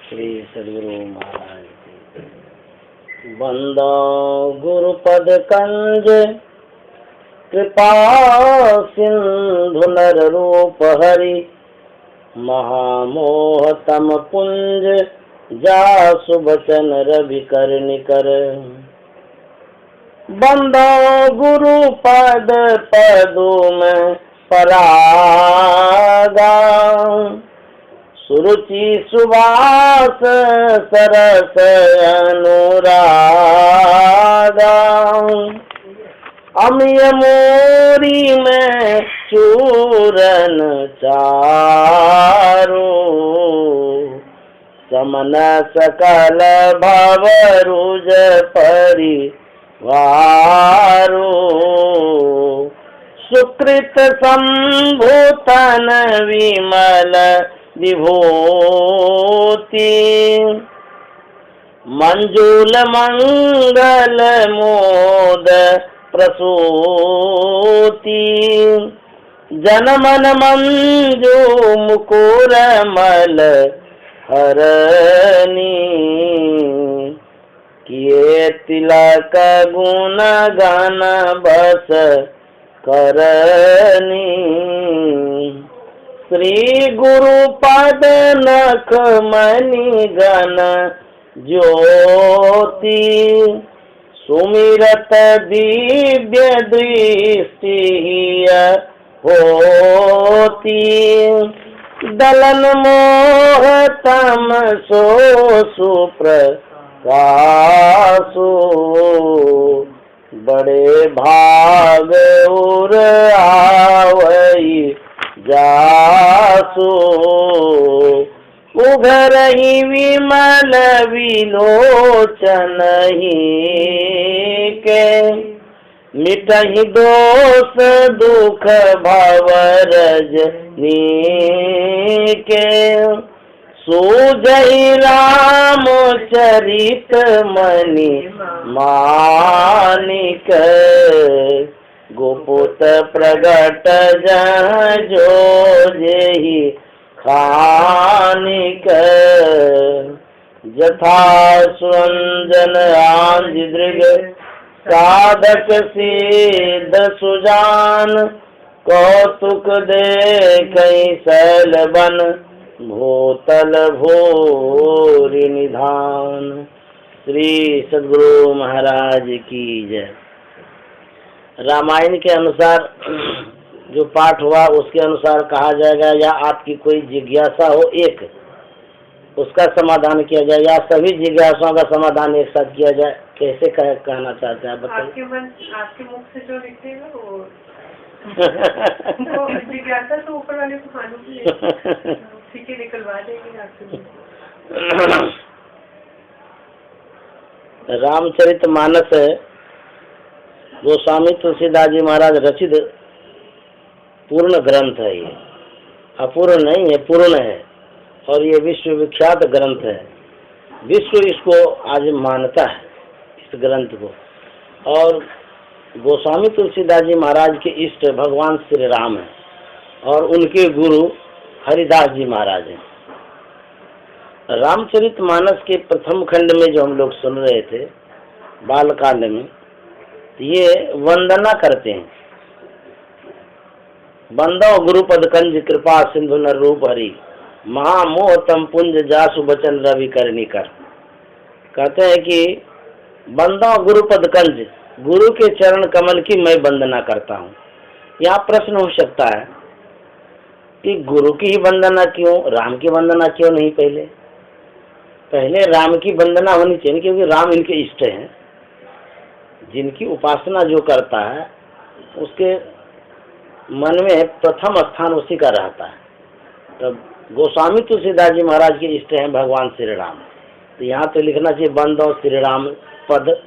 श्री सद्गुरु महाराज की। बंदो गुरुपद कंज कृपा सिंधु नर रूप हरि, महामोह तम पुंज जासु बचन रवि कर निकर। बंदो गुरु पद पदु में परागा, सुरुचि सुवास सरस अनुरागा। अमिय मोरी में चूरन चारू, समन सकल भवरुज परिवारो। सुकृत संभूतन विमल विभूति, मंजूल मंगल मोद प्रसूति। जनमन मंजू मुकुर मल हरनी, किए तिलक गुण गण बस करनी। श्री गुरु पद नख मणि गण ज्योति, सुमिरत दिव्य दृष्टि होती। दलन मोह तम सो सुप्रकाशो, बड़े भाग उर आवई जासो। उघरहि विमल विलोचन ही के, मिटहि दोष दुख भवरज नीके। सूझहि राम चरित मणि मानिक, गोपुत प्रगट जह जो जेहि खानिक। जथा सुरंजन आंज दृग, साधक सिद्ध सुजान। कौतुक देखहि शैल बन, भूतल भोरि निधान। श्री सद्गुरु महाराज की जय। रामायण के अनुसार जो पाठ हुआ उसके अनुसार कहा जाएगा, या आपकी कोई जिज्ञासा हो एक, उसका समाधान किया जाए, या सभी जिज्ञासाओं का समाधान एक साथ किया जाए। कैसे कहना चाहते हैं आप बताइए। आपके मुख से जो निकलेगा वो जिज्ञासा तो ऊपर वाले को मालूम है, ठीक है, निकलवा देंगे आपके। रामचरितमानस गोस्वामी तुलसीदास जी महाराज रचित पूर्ण ग्रंथ है। ये अपूर्ण नहीं है, पूर्ण है, और ये विश्व विख्यात ग्रंथ है। विश्व इसको आज मानता है, इस ग्रंथ को। और गोस्वामी तुलसीदास जी महाराज के इष्ट भगवान श्री राम हैं, और उनके गुरु हरिदास जी महाराज हैं। रामचरितमानस के प्रथम खंड में जो हम लोग सुन रहे थे बालकांड में, ये वंदना करते हैं। बंदो गुरुपद कंज कृपा सिंधु नर रूप हरि, महामोह तम पुंज जासु बचन रवि कर निकर। कहते हैं कि बंदो गुरुपद कंज, गुरु के चरण कमल की मैं वंदना करता हूँ। यहाँ प्रश्न हो सकता है कि गुरु की ही वंदना क्यों, राम की वंदना क्यों नहीं? पहले राम की वंदना होनी चाहिए, क्योंकि राम इनके इष्ट हैं। जिनकी उपासना जो करता है उसके मन में प्रथम स्थान उसी का रहता है। तो गोस्वामी तुलसीदास जी महाराज के इष्ट हैं भगवान श्री राम। तो यहाँ तो लिखना चाहिए बंदो श्री राम पद,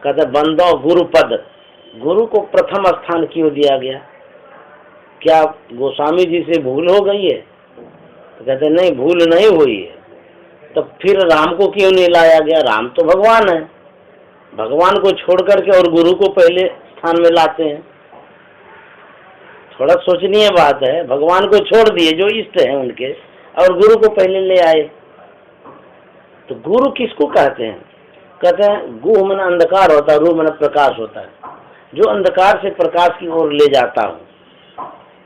कहते बंदो गुरु पद। गुरु को प्रथम स्थान क्यों दिया गया? क्या गोस्वामी जी से भूल हो गई है? तो कहते नहीं, भूल नहीं हुई है। तो फिर राम को क्यों नहीं लाया गया? राम तो भगवान है, भगवान को छोड़ करके और गुरु को पहले स्थान में लाते हैं। थोड़ा सोचनीय बात है। भगवान को छोड़ दिए जो इष्ट है उनके, और गुरु को पहले ले आए। तो गुरु किसको कहते हैं? कहते हैं गुह मन अंधकार होता है, रू मन प्रकाश होता है। जो अंधकार से प्रकाश की ओर ले जाता हो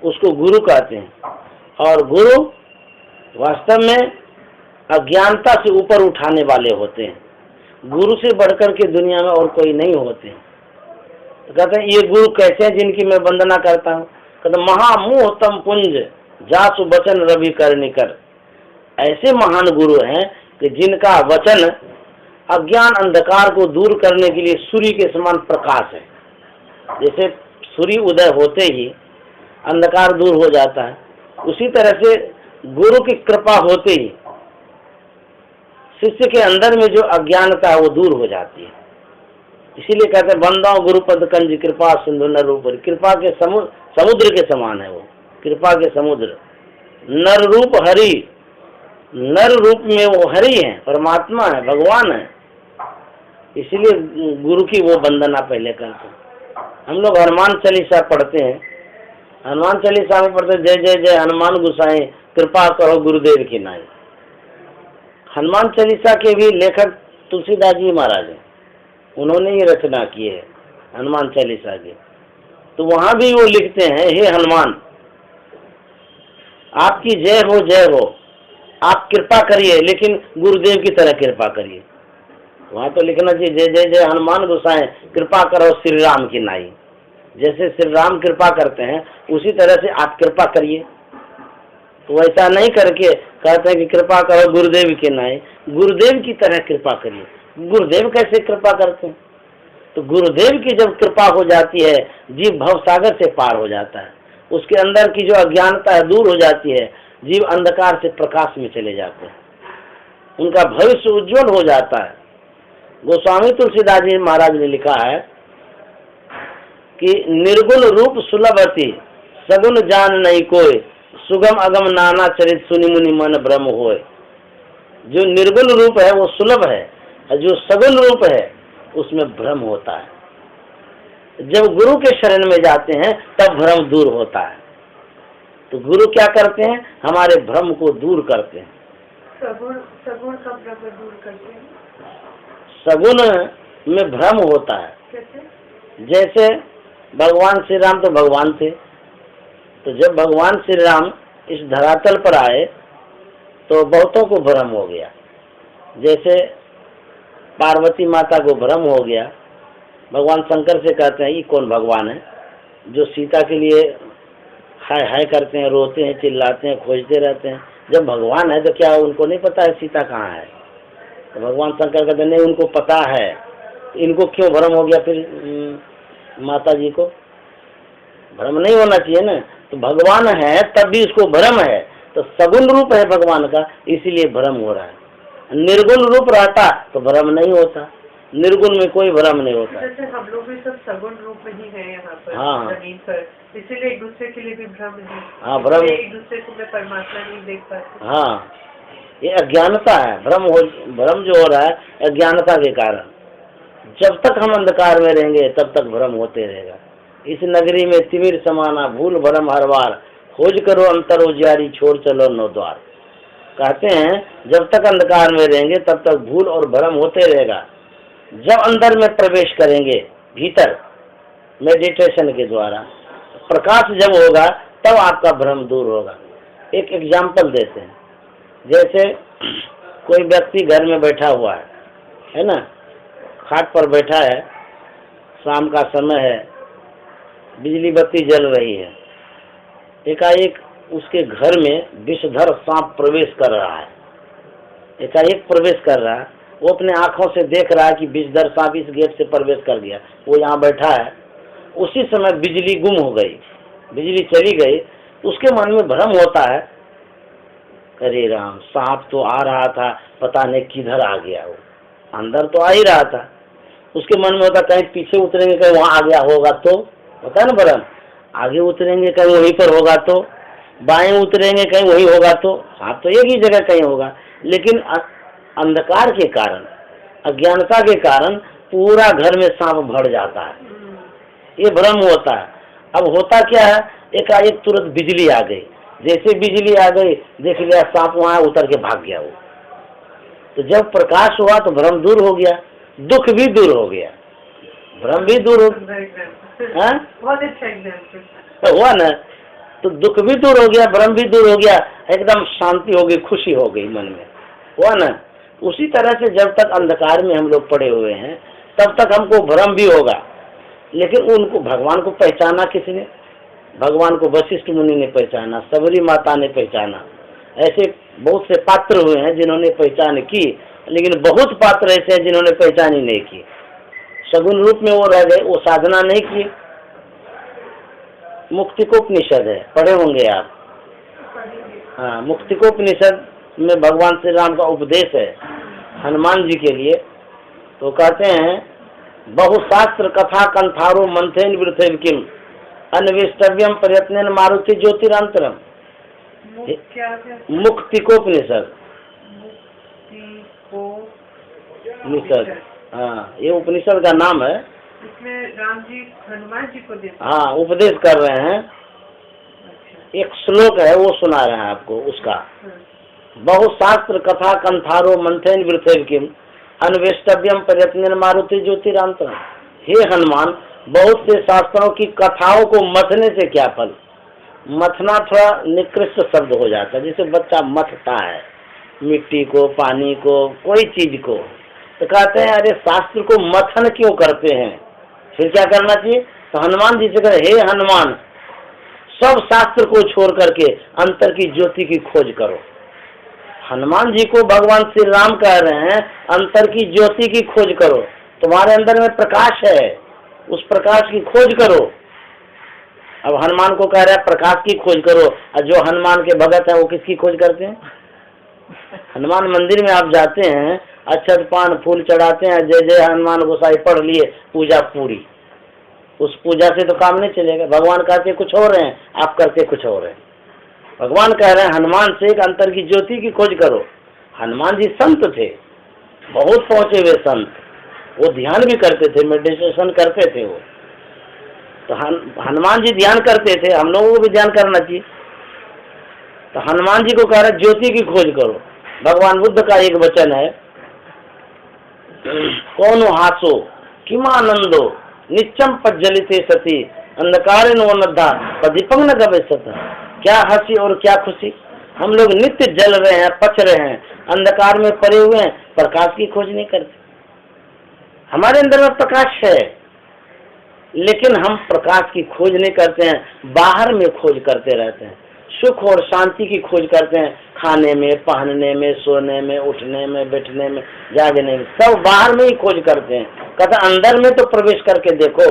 उसको गुरु कहते हैं। और गुरु वास्तव में अज्ञानता से ऊपर उठाने वाले होते हैं। गुरु से बढ़कर के दुनिया में और कोई नहीं होते। तो कहते हैं ये गुरु कैसे हैं जिनकी मैं वंदना करता हूँ? कहते महामोह तम पुंज जासु वचन रवि कर निकर। ऐसे महान गुरु हैं कि जिनका वचन अज्ञान अंधकार को दूर करने के लिए सूर्य के समान प्रकाश है। जैसे सूर्य उदय होते ही अंधकार दूर हो जाता है, उसी तरह से गुरु की कृपा होते ही शिष्य के अंदर में जो अज्ञानता है वो दूर हो जाती है। इसीलिए कहते हैं बंदाओं गुरुपद कंज कृपा सिंधु नर रूप। कृपा के समुद्र के समान है वो, कृपा के समुद्र। नर रूप हरि, नर रूप में वो हरि है, परमात्मा है, भगवान है। इसीलिए गुरु की वो वंदना पहले करते हैं। हम लोग हनुमान चालीसा पढ़ते हैं। हनुमान चालीसा में पढ़ते जय जय जय हनुमान गुसाएं कृपा करो गुरुदेव की नाई। हनुमान चालीसा के भी लेखक तुलसीदास जी महाराज हैं, उन्होंने ही रचना की है हनुमान चालीसा की। तो वहां भी वो लिखते हैं हे हनुमान आपकी जय हो, आप कृपा करिए लेकिन गुरुदेव की तरह कृपा करिए। वहां तो लिखना चाहिए जय जय जय हनुमान गुसाएं कृपा करो श्री राम की नाई। जैसे श्री राम कृपा करते हैं उसी तरह से आप कृपा करिए। तो ऐसा नहीं करके कहते हैं कि कृपा करो गुरुदेव की नाई, गुरुदेव की तरह कृपा करिए। गुरुदेव कैसे कृपा करते हैं? तो गुरुदेव की जब कृपा हो जाती है जीव भवसागर से पार हो जाता है, उसके अंदर की जो अज्ञानता है दूर हो जाती है, जीव अंधकार से प्रकाश में चले जाते हैं, उनका भविष्य उज्जवल हो जाता है। गोस्वामी तुलसीदास जी महाराज ने लिखा है कि निर्गुण रूप सुलभति सगुण जान नहीं कोई, सुगम अगम नाना चरित सुनि मुनि मन भ्रम होए। जो निर्गुण रूप है वो सुलभ है, और जो सगुण रूप है उसमें भ्रम होता है। जब गुरु के शरण में जाते हैं तब भ्रम दूर होता है। तो गुरु क्या करते हैं? हमारे भ्रम को दूर करते हैं। सगुण का भ्रम दूर करते हैं। सगुण में भ्रम होता है। कैसे? जैसे भगवान श्री राम तो भगवान थे, तो जब भगवान श्री राम इस धरातल पर आए तो बहुतों को भ्रम हो गया। जैसे पार्वती माता को भ्रम हो गया, भगवान शंकर से कहते हैं ये कौन भगवान है जो सीता के लिए हाय हाय करते हैं, रोते हैं, चिल्लाते हैं, खोजते रहते हैं। जब भगवान है तो क्या उनको नहीं पता है सीता कहाँ है? तो भगवान शंकर कहते नहीं उनको पता है, इनको क्यों भ्रम हो गया? फिर माता जी को भ्रम नहीं होना चाहिए ना। तो भगवान है तब भी उसको भ्रम है, तो सगुण रूप है भगवान का, इसीलिए भ्रम हो रहा है। निर्गुण रूप रहता तो भ्रम नहीं होता, निर्गुण में कोई भ्रम नहीं होता। जैसे हम लोग भी सब सगुण रूप में ही हैं यहाँ पर, हाँ। जमीन पर, इसीलिए एक दूसरे के लिए भी भ्रम है। हाँ, भ्रम। एक दूसरे को मैं परमात्मा नहीं देख पाते। हाँ, ये अज्ञानता है। भ्रम जो हो रहा है अज्ञानता के कारण। जब तक हम अंधकार में रहेंगे तब तक भ्रम होते रहेगा। इस नगरी में तिमिर समाना भूल भ्रम हर बार, खोज करो अंतर उजियारी छोड़ चलो नौ द्वार। कहते हैं जब तक अंधकार में रहेंगे तब तक भूल और भ्रम होते रहेगा। जब अंदर में प्रवेश करेंगे भीतर मेडिटेशन के द्वारा, प्रकाश जब होगा तब आपका भ्रम दूर होगा। एक एग्जाम्पल देते हैं। जैसे कोई व्यक्ति घर में बैठा हुआ है ना, खाट पर बैठा है, शाम का समय है, बिजली बत्ती जल रही है, एकाएक उसके घर में विषधर सांप प्रवेश कर रहा है। एकाएक प्रवेश कर रहा है, वो अपने आंखों से देख रहा है कि विषधर सांप इस गेट से प्रवेश कर गया। वो यहाँ बैठा है, उसी समय बिजली गुम हो गई, बिजली चली गई। उसके मन में भ्रम होता है, अरे राम सांप तो आ रहा था, पता नहीं किधर आ गया, वो अंदर तो आ ही रहा था। उसके मन में होता कहीं पीछे उतरेंगे कहीं वहाँ आ गया होगा, तो होता है ना भ्रम। आगे उतरेंगे कहीं वहीं पर होगा, तो बाएं उतरेंगे कहीं वही होगा, तो सांप तो एक ही जगह कहीं होगा। लेकिन अंधकार के कारण, अज्ञानता के कारण पूरा घर में सांप भर जाता है, ये भ्रम होता है। अब होता क्या है, एकाएक तुरंत बिजली आ गई। जैसे बिजली आ गई देख लिया सांप वहाँ उतर के भाग गया। वो तो जब प्रकाश हुआ तो भ्रम दूर हो गया, दुख भी दूर हो गया, भ्रम भी दूर हो गया। हाँ? बहुत अच्छा एग्जाम्पल हुआ ना, तो दुख भी दूर हो गया, भ्रम भी दूर हो गया, एकदम शांति हो गई, खुशी हो गई मन में, हुआ ना। उसी तरह से जब तक अंधकार में हम लोग पड़े हुए हैं तब तक हमको भ्रम भी होगा, लेकिन उनको भगवान को पहचाना किसने? भगवान को वशिष्ठ मुनि ने पहचाना, सबरी माता ने पहचाना, ऐसे बहुत से पात्र हुए हैं जिन्होंने पहचान की, लेकिन बहुत पात्र ऐसे हैं जिन्होंने पहचान ही नहीं की, सगुण रूप में वो रह गए, वो साधना नहीं की। मुक्तिकोपनिषद है, पढ़े होंगे आप। हाँ, मुक्तिकोपनिषद में भगवान श्री राम का उपदेश है हनुमान जी के लिए। तो कहते हैं बहुशास्त्र कथा कंथारो मंथेन वृथेन किम अन्वेष्टव्यम प्रयत्नेन मारुति ज्योतिरांतरम। मुक्तिकोपनिषद, उपनिषद, हाँ ये उपनिषद का नाम है। इसमें राम जी हनुमान जी को देते हैं। हाँ, उपदेश कर रहे हैं। अच्छा। एक श्लोक है वो सुना रहे हैं आपको उसका। बहुशास्त्र कथा कंथारो मंथेन वृथेन किम अन्वेष्टव्यम प्रयत्नेन मारुति ज्योतिरांतरम। हे हनुमान, बहुत से शास्त्रों की कथाओं को मथने से क्या फल? मथना थोड़ा निकृष्ट शब्द हो जाता है, जैसे बच्चा मथता है मिट्टी को, पानी को, कोई चीज को। तो कहते हैं अरे शास्त्र को मथन क्यों करते हैं, फिर क्या करना चाहिए? तो हनुमान जी से कहे हे हनुमान, सब शास्त्र को छोड़ करके अंतर की ज्योति की खोज करो। हनुमान जी को भगवान श्री राम कह रहे हैं अंतर की ज्योति की खोज करो। तुम्हारे अंदर में प्रकाश है, उस प्रकाश की खोज करो। अब हनुमान को कह रहा है प्रकाश की खोज करो, और जो हनुमान के भगत है वो किसकी खोज करते हैं? हनुमान मंदिर में आप जाते हैं, अक्षत पान फूल चढ़ाते हैं, जय जय हनुमान गोसाई पढ़ लिए, पूजा पूरी। उस पूजा से तो काम नहीं चलेगा। भगवान कहते कुछ और हैं, आप करते कुछ और हैं। भगवान कह रहे हैं हनुमान से एक अंतर की ज्योति की खोज करो। हनुमान जी संत थे, बहुत पहुंचे हुए संत, वो ध्यान भी करते थे, मेडिटेशन करते थे वो। तो हनुमान जी ध्यान करते थे, हम लोगों को भी ध्यान करना चाहिए। तो हनुमान जी को कह रहे ज्योति की खोज करो। भगवान बुद्ध का एक वचन है, कौनो हासो किमानंदो नित्यम पज्जलिते सती अंधकारेण वनद्धा पदीपक न गवेषत। क्या हंसी और क्या खुशी, हम लोग नित्य जल रहे हैं, पच रहे हैं, अंधकार में पड़े हुए हैं, प्रकाश की खोज नहीं करते। हमारे अंदर में प्रकाश है, लेकिन हम प्रकाश की खोज नहीं करते हैं, बाहर में खोज करते रहते हैं। सुख और शांति की खोज करते हैं, खाने में, पहनने में, सोने में, उठने में, बैठने में, जागने में, सब बाहर में ही खोज करते हैं। कहता अंदर में तो प्रवेश करके देखो।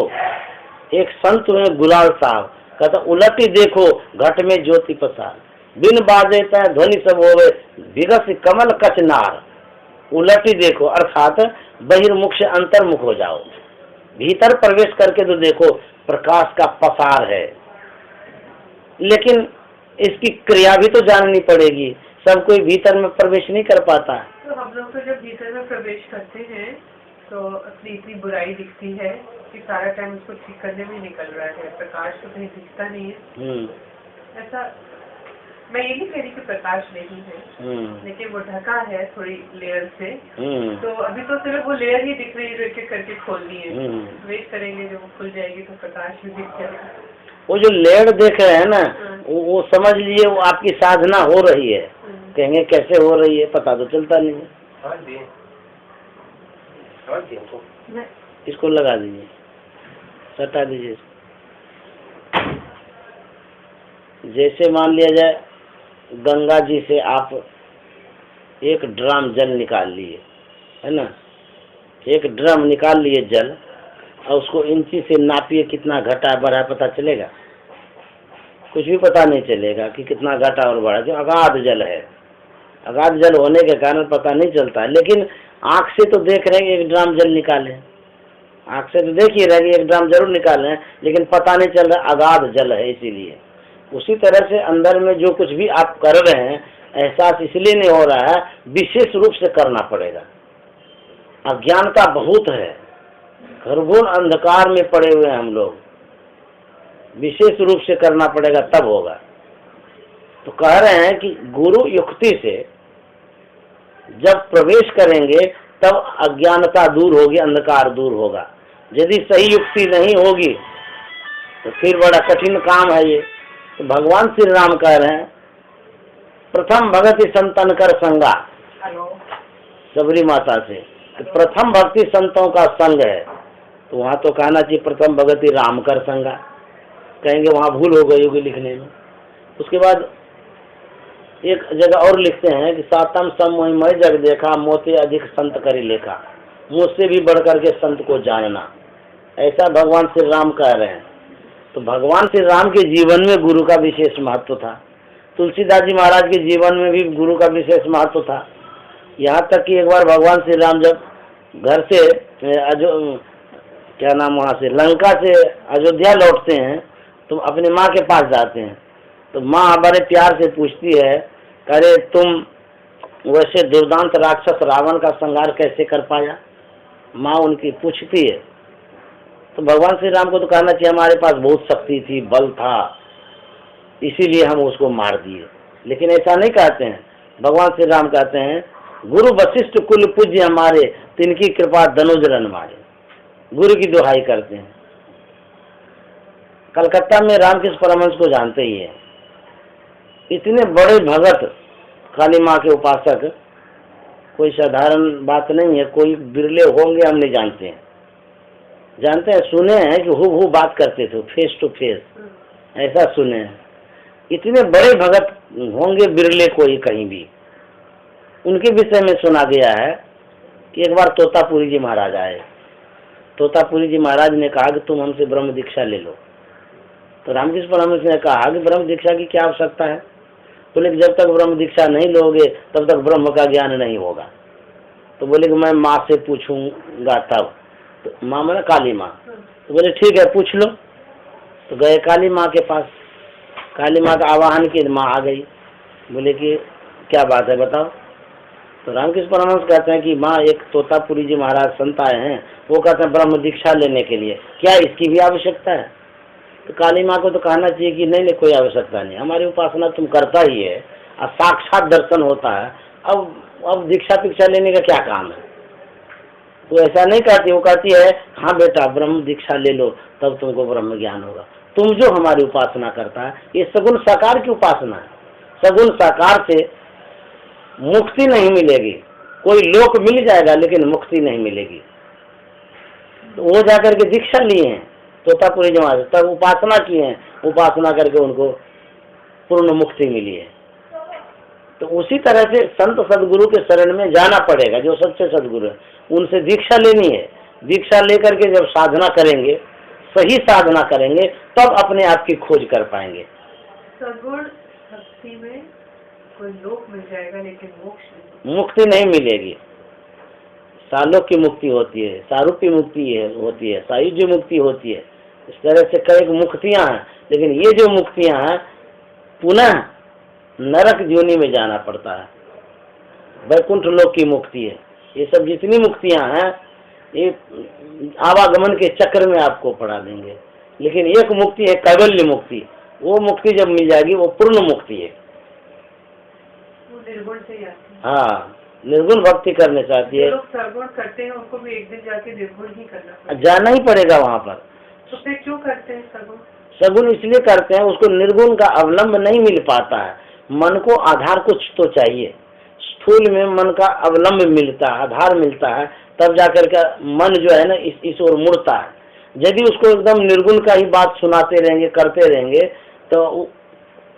एक संत हुए गुलाल साहब, कहता उलटी देखो घट में ज्योति पसार, बिन बाजे तय ध्वनि सब होवे, विगस कमल कचनार। उलटी देखो अर्थात बहिर्मुख से अंतर्मुख हो जाओ, भीतर प्रवेश करके तो देखो प्रकाश का पसार है। लेकिन इसकी क्रिया भी तो जाननी पड़ेगी, सब कोई भीतर में प्रवेश नहीं कर पाता। तो हम लोग तो जब भीतर में प्रवेश करते हैं तो अपनी इतनी बुराई दिखती है कि सारा टाइम उसको ठीक करने में निकल रहा है, प्रकाश तो कहीं दिखता नहीं है। ऐसा मैं ये नहीं कह रही कि प्रकाश नहीं है, लेकिन वो ढका है थोड़ी लेयर से। तो अभी तो सिर्फ वो लेयर ही दिख रही है, एक एक करके खोलनी है। वेट करेंगे जब वो खुल जाएगी तो प्रकाश भी दिख जाएगा। वो जो लेयर देख रहे हैं ना, वो समझ लीजिए वो आपकी साधना हो रही है। कहेंगे कैसे हो रही है, पता तो चलता नहीं है। इसको लगा दीजिए, सटा दीजिए। जैसे मान लिया जाए गंगा जी से आप एक ड्रम जल निकाल लिए, है ना, एक ड्रम निकाल लिए जल, और उसको इंची से नापिए कितना घटा बढ़ा, पता चलेगा? कुछ भी पता नहीं चलेगा कि कितना घटा और बढ़ा, जो अगाध जल है। अगाध जल होने के कारण पता नहीं चलता है, लेकिन आँख से तो देख रहे हैं एक ड्रम जल निकाले, आँख से तो देख ही रहे एक ड्रम जरूर निकाले हैं, लेकिन पता नहीं चल रहा अगाध जल है। इसीलिए उसी तरह से अंदर में जो कुछ भी आप कर रहे हैं, एहसास इसलिए नहीं हो रहा है, विशेष रूप से करना पड़ेगा। अज्ञानता बहुत है, घरघोर अंधकार में पड़े हुए हैं हम लोग, विशेष रूप से करना पड़ेगा तब होगा। तो कह रहे हैं कि गुरु युक्ति से जब प्रवेश करेंगे तब अज्ञानता दूर होगी, अंधकार दूर होगा। यदि सही युक्ति नहीं होगी तो फिर बड़ा कठिन काम है ये। तो भगवान श्री राम कह रहे हैं प्रथम भगति संतन कर संगा, सबरी माता से, तो प्रथम भक्ति संतों का संग है। तो वहाँ तो कहना चाहिए प्रथम भगति राम कर संगा, कहेंगे वहाँ भूल हो गई होगी लिखने में। उसके बाद एक जगह और लिखते हैं कि सातम समोहिमय जग देखा, मोते अधिक संत करी लेखा, मुझसे भी बढ़कर के संत को जानना, ऐसा भगवान श्री राम कह रहे हैं। तो भगवान श्री राम के जीवन में गुरु का विशेष महत्व था, तुलसीदास जी महाराज के जीवन में भी गुरु का विशेष महत्व था। यहाँ तक कि एक बार भगवान श्री राम जब घर से क्या नाम वहाँ से लंका से अयोध्या लौटते हैं तो अपने माँ के पास जाते हैं। तो माँ बड़े प्यार से पूछती है, अरे तुम वैसे दुर्दांत राक्षस रावण का संहार कैसे कर पाया? माँ उनकी पूछती है। तो भगवान श्री राम को तो कहना चाहिए हमारे पास बहुत शक्ति थी, बल था, इसीलिए हम उसको मार दिए, लेकिन ऐसा नहीं कहते हैं। भगवान श्री राम कहते हैं गुरु वशिष्ठ कुल पूज्य हमारे, तिनकी कृपा धनुज रन मारे, गुरु की दुहाई करते हैं। कलकत्ता में रामकृष्ण परमहंस को जानते ही है, इतने बड़े भगत काली माँ के उपासक, कोई साधारण बात नहीं है, कोई बिरले होंगे हम नहीं जानते हैं। जानते हैं, सुने हैं कि हूबहू बात करते थे फेस टू फेस, ऐसा सुने हैं। इतने बड़े भगत होंगे बिरले कोई कहीं भी। उनके विषय में सुना गया है कि एक बार तोतापुरी जी महाराज आए। तोतापुरी जी महाराज ने कहा कि तुम हमसे ब्रह्म दीक्षा ले लो। तो रामकृष्ण परमहंस ने कहा कि ब्रह्म दीक्षा की क्या आवश्यकता है? बोले कि जब तक ब्रह्म दीक्षा नहीं लोगे तब तक ब्रह्म का ज्ञान नहीं होगा। तो बोले कि मैं माँ से पूछूंगा तब। तो माँ मैंने काली माँ। तो बोले ठीक है पूछ लो। तो गए काली माँ के पास, काली माँ का आवाहन की, माँ आ गई। बोले कि क्या बात है बताओ। तो रामकृष्ण परमहंस कहते हैं कि माँ एक तोतापुरी जी महाराज संत आए हैं, वो कहते हैं ब्रह्म दीक्षा लेने के लिए, क्या इसकी भी आवश्यकता है? तो काली माँ को तो कहना चाहिए कि नहीं कोई आवश्यकता नहीं, हमारी उपासना तुम करता ही है और साक्षात दर्शन होता है, अब दीक्षा पीक्षा लेने का क्या काम है? तो ऐसा नहीं कहती, वो कहती है हाँ बेटा ब्रह्म दीक्षा ले लो तब तुमको ब्रह्म ज्ञान होगा। तुम जो हमारी उपासना करता है ये सगुण साकार की उपासना है, सगुण साकार से मुक्ति नहीं मिलेगी। कोई लोक मिल जाएगा लेकिन मुक्ति नहीं मिलेगी। तो वो जाकर के दीक्षा लिए हैं तोतापुरी जमात, तब उपासना किए हैं, उपासना करके उनको पूर्ण मुक्ति मिली है। तो उसी तरह से संत सदगुरु के शरण में जाना पड़ेगा, जो सच्चे सदगुरु है उनसे दीक्षा लेनी है। दीक्षा लेकर के जब साधना करेंगे, सही साधना करेंगे, तब अपने आप की खोज कर पाएंगे। सगुण भक्ति में कोई लोक मिल जाएगा लेकिन मोक्ष मुक्ति नहीं मिलेगी। सालोक की मुक्ति होती है, सारूप्य मुक्ति होती है, सायुज्य मुक्ति होती है। इस तरह से कई मुक्तियां हैं, लेकिन ये जो मुक्तियां हैं पुनः नरक योनि में जाना पड़ता है। वैकुंठ लोक की मुक्ति है। ये सब जितनी मुक्तियां हैं ये आवागमन के चक्र में आपको पढ़ा देंगे, लेकिन एक मुक्ति है कैवल्य मुक्ति। वो मुक्ति जब मिल जाएगी वो पूर्ण मुक्ति है। वो निर्गुण से आती है। हाँ, निर्गुण भक्ति करने चाहती है। लोग सरगुण करते हैं उनको भी एक दिन जाके निर्गुण ही करना, जाना ही पड़ेगा वहाँ पर। तो फिर क्यों करते हैं सगुण? सगुण इसलिए करते हैं, उसको निर्गुण का अवलंब नहीं मिल पाता है। मन को आधार कुछ तो चाहिए। स्थूल में मन का अवलंब मिलता है, आधार मिलता है, तब जाकर के मन जो है ना इस ओर मुड़ता है। यदि उसको एकदम निर्गुण का ही बात सुनाते रहेंगे, करते रहेंगे, तो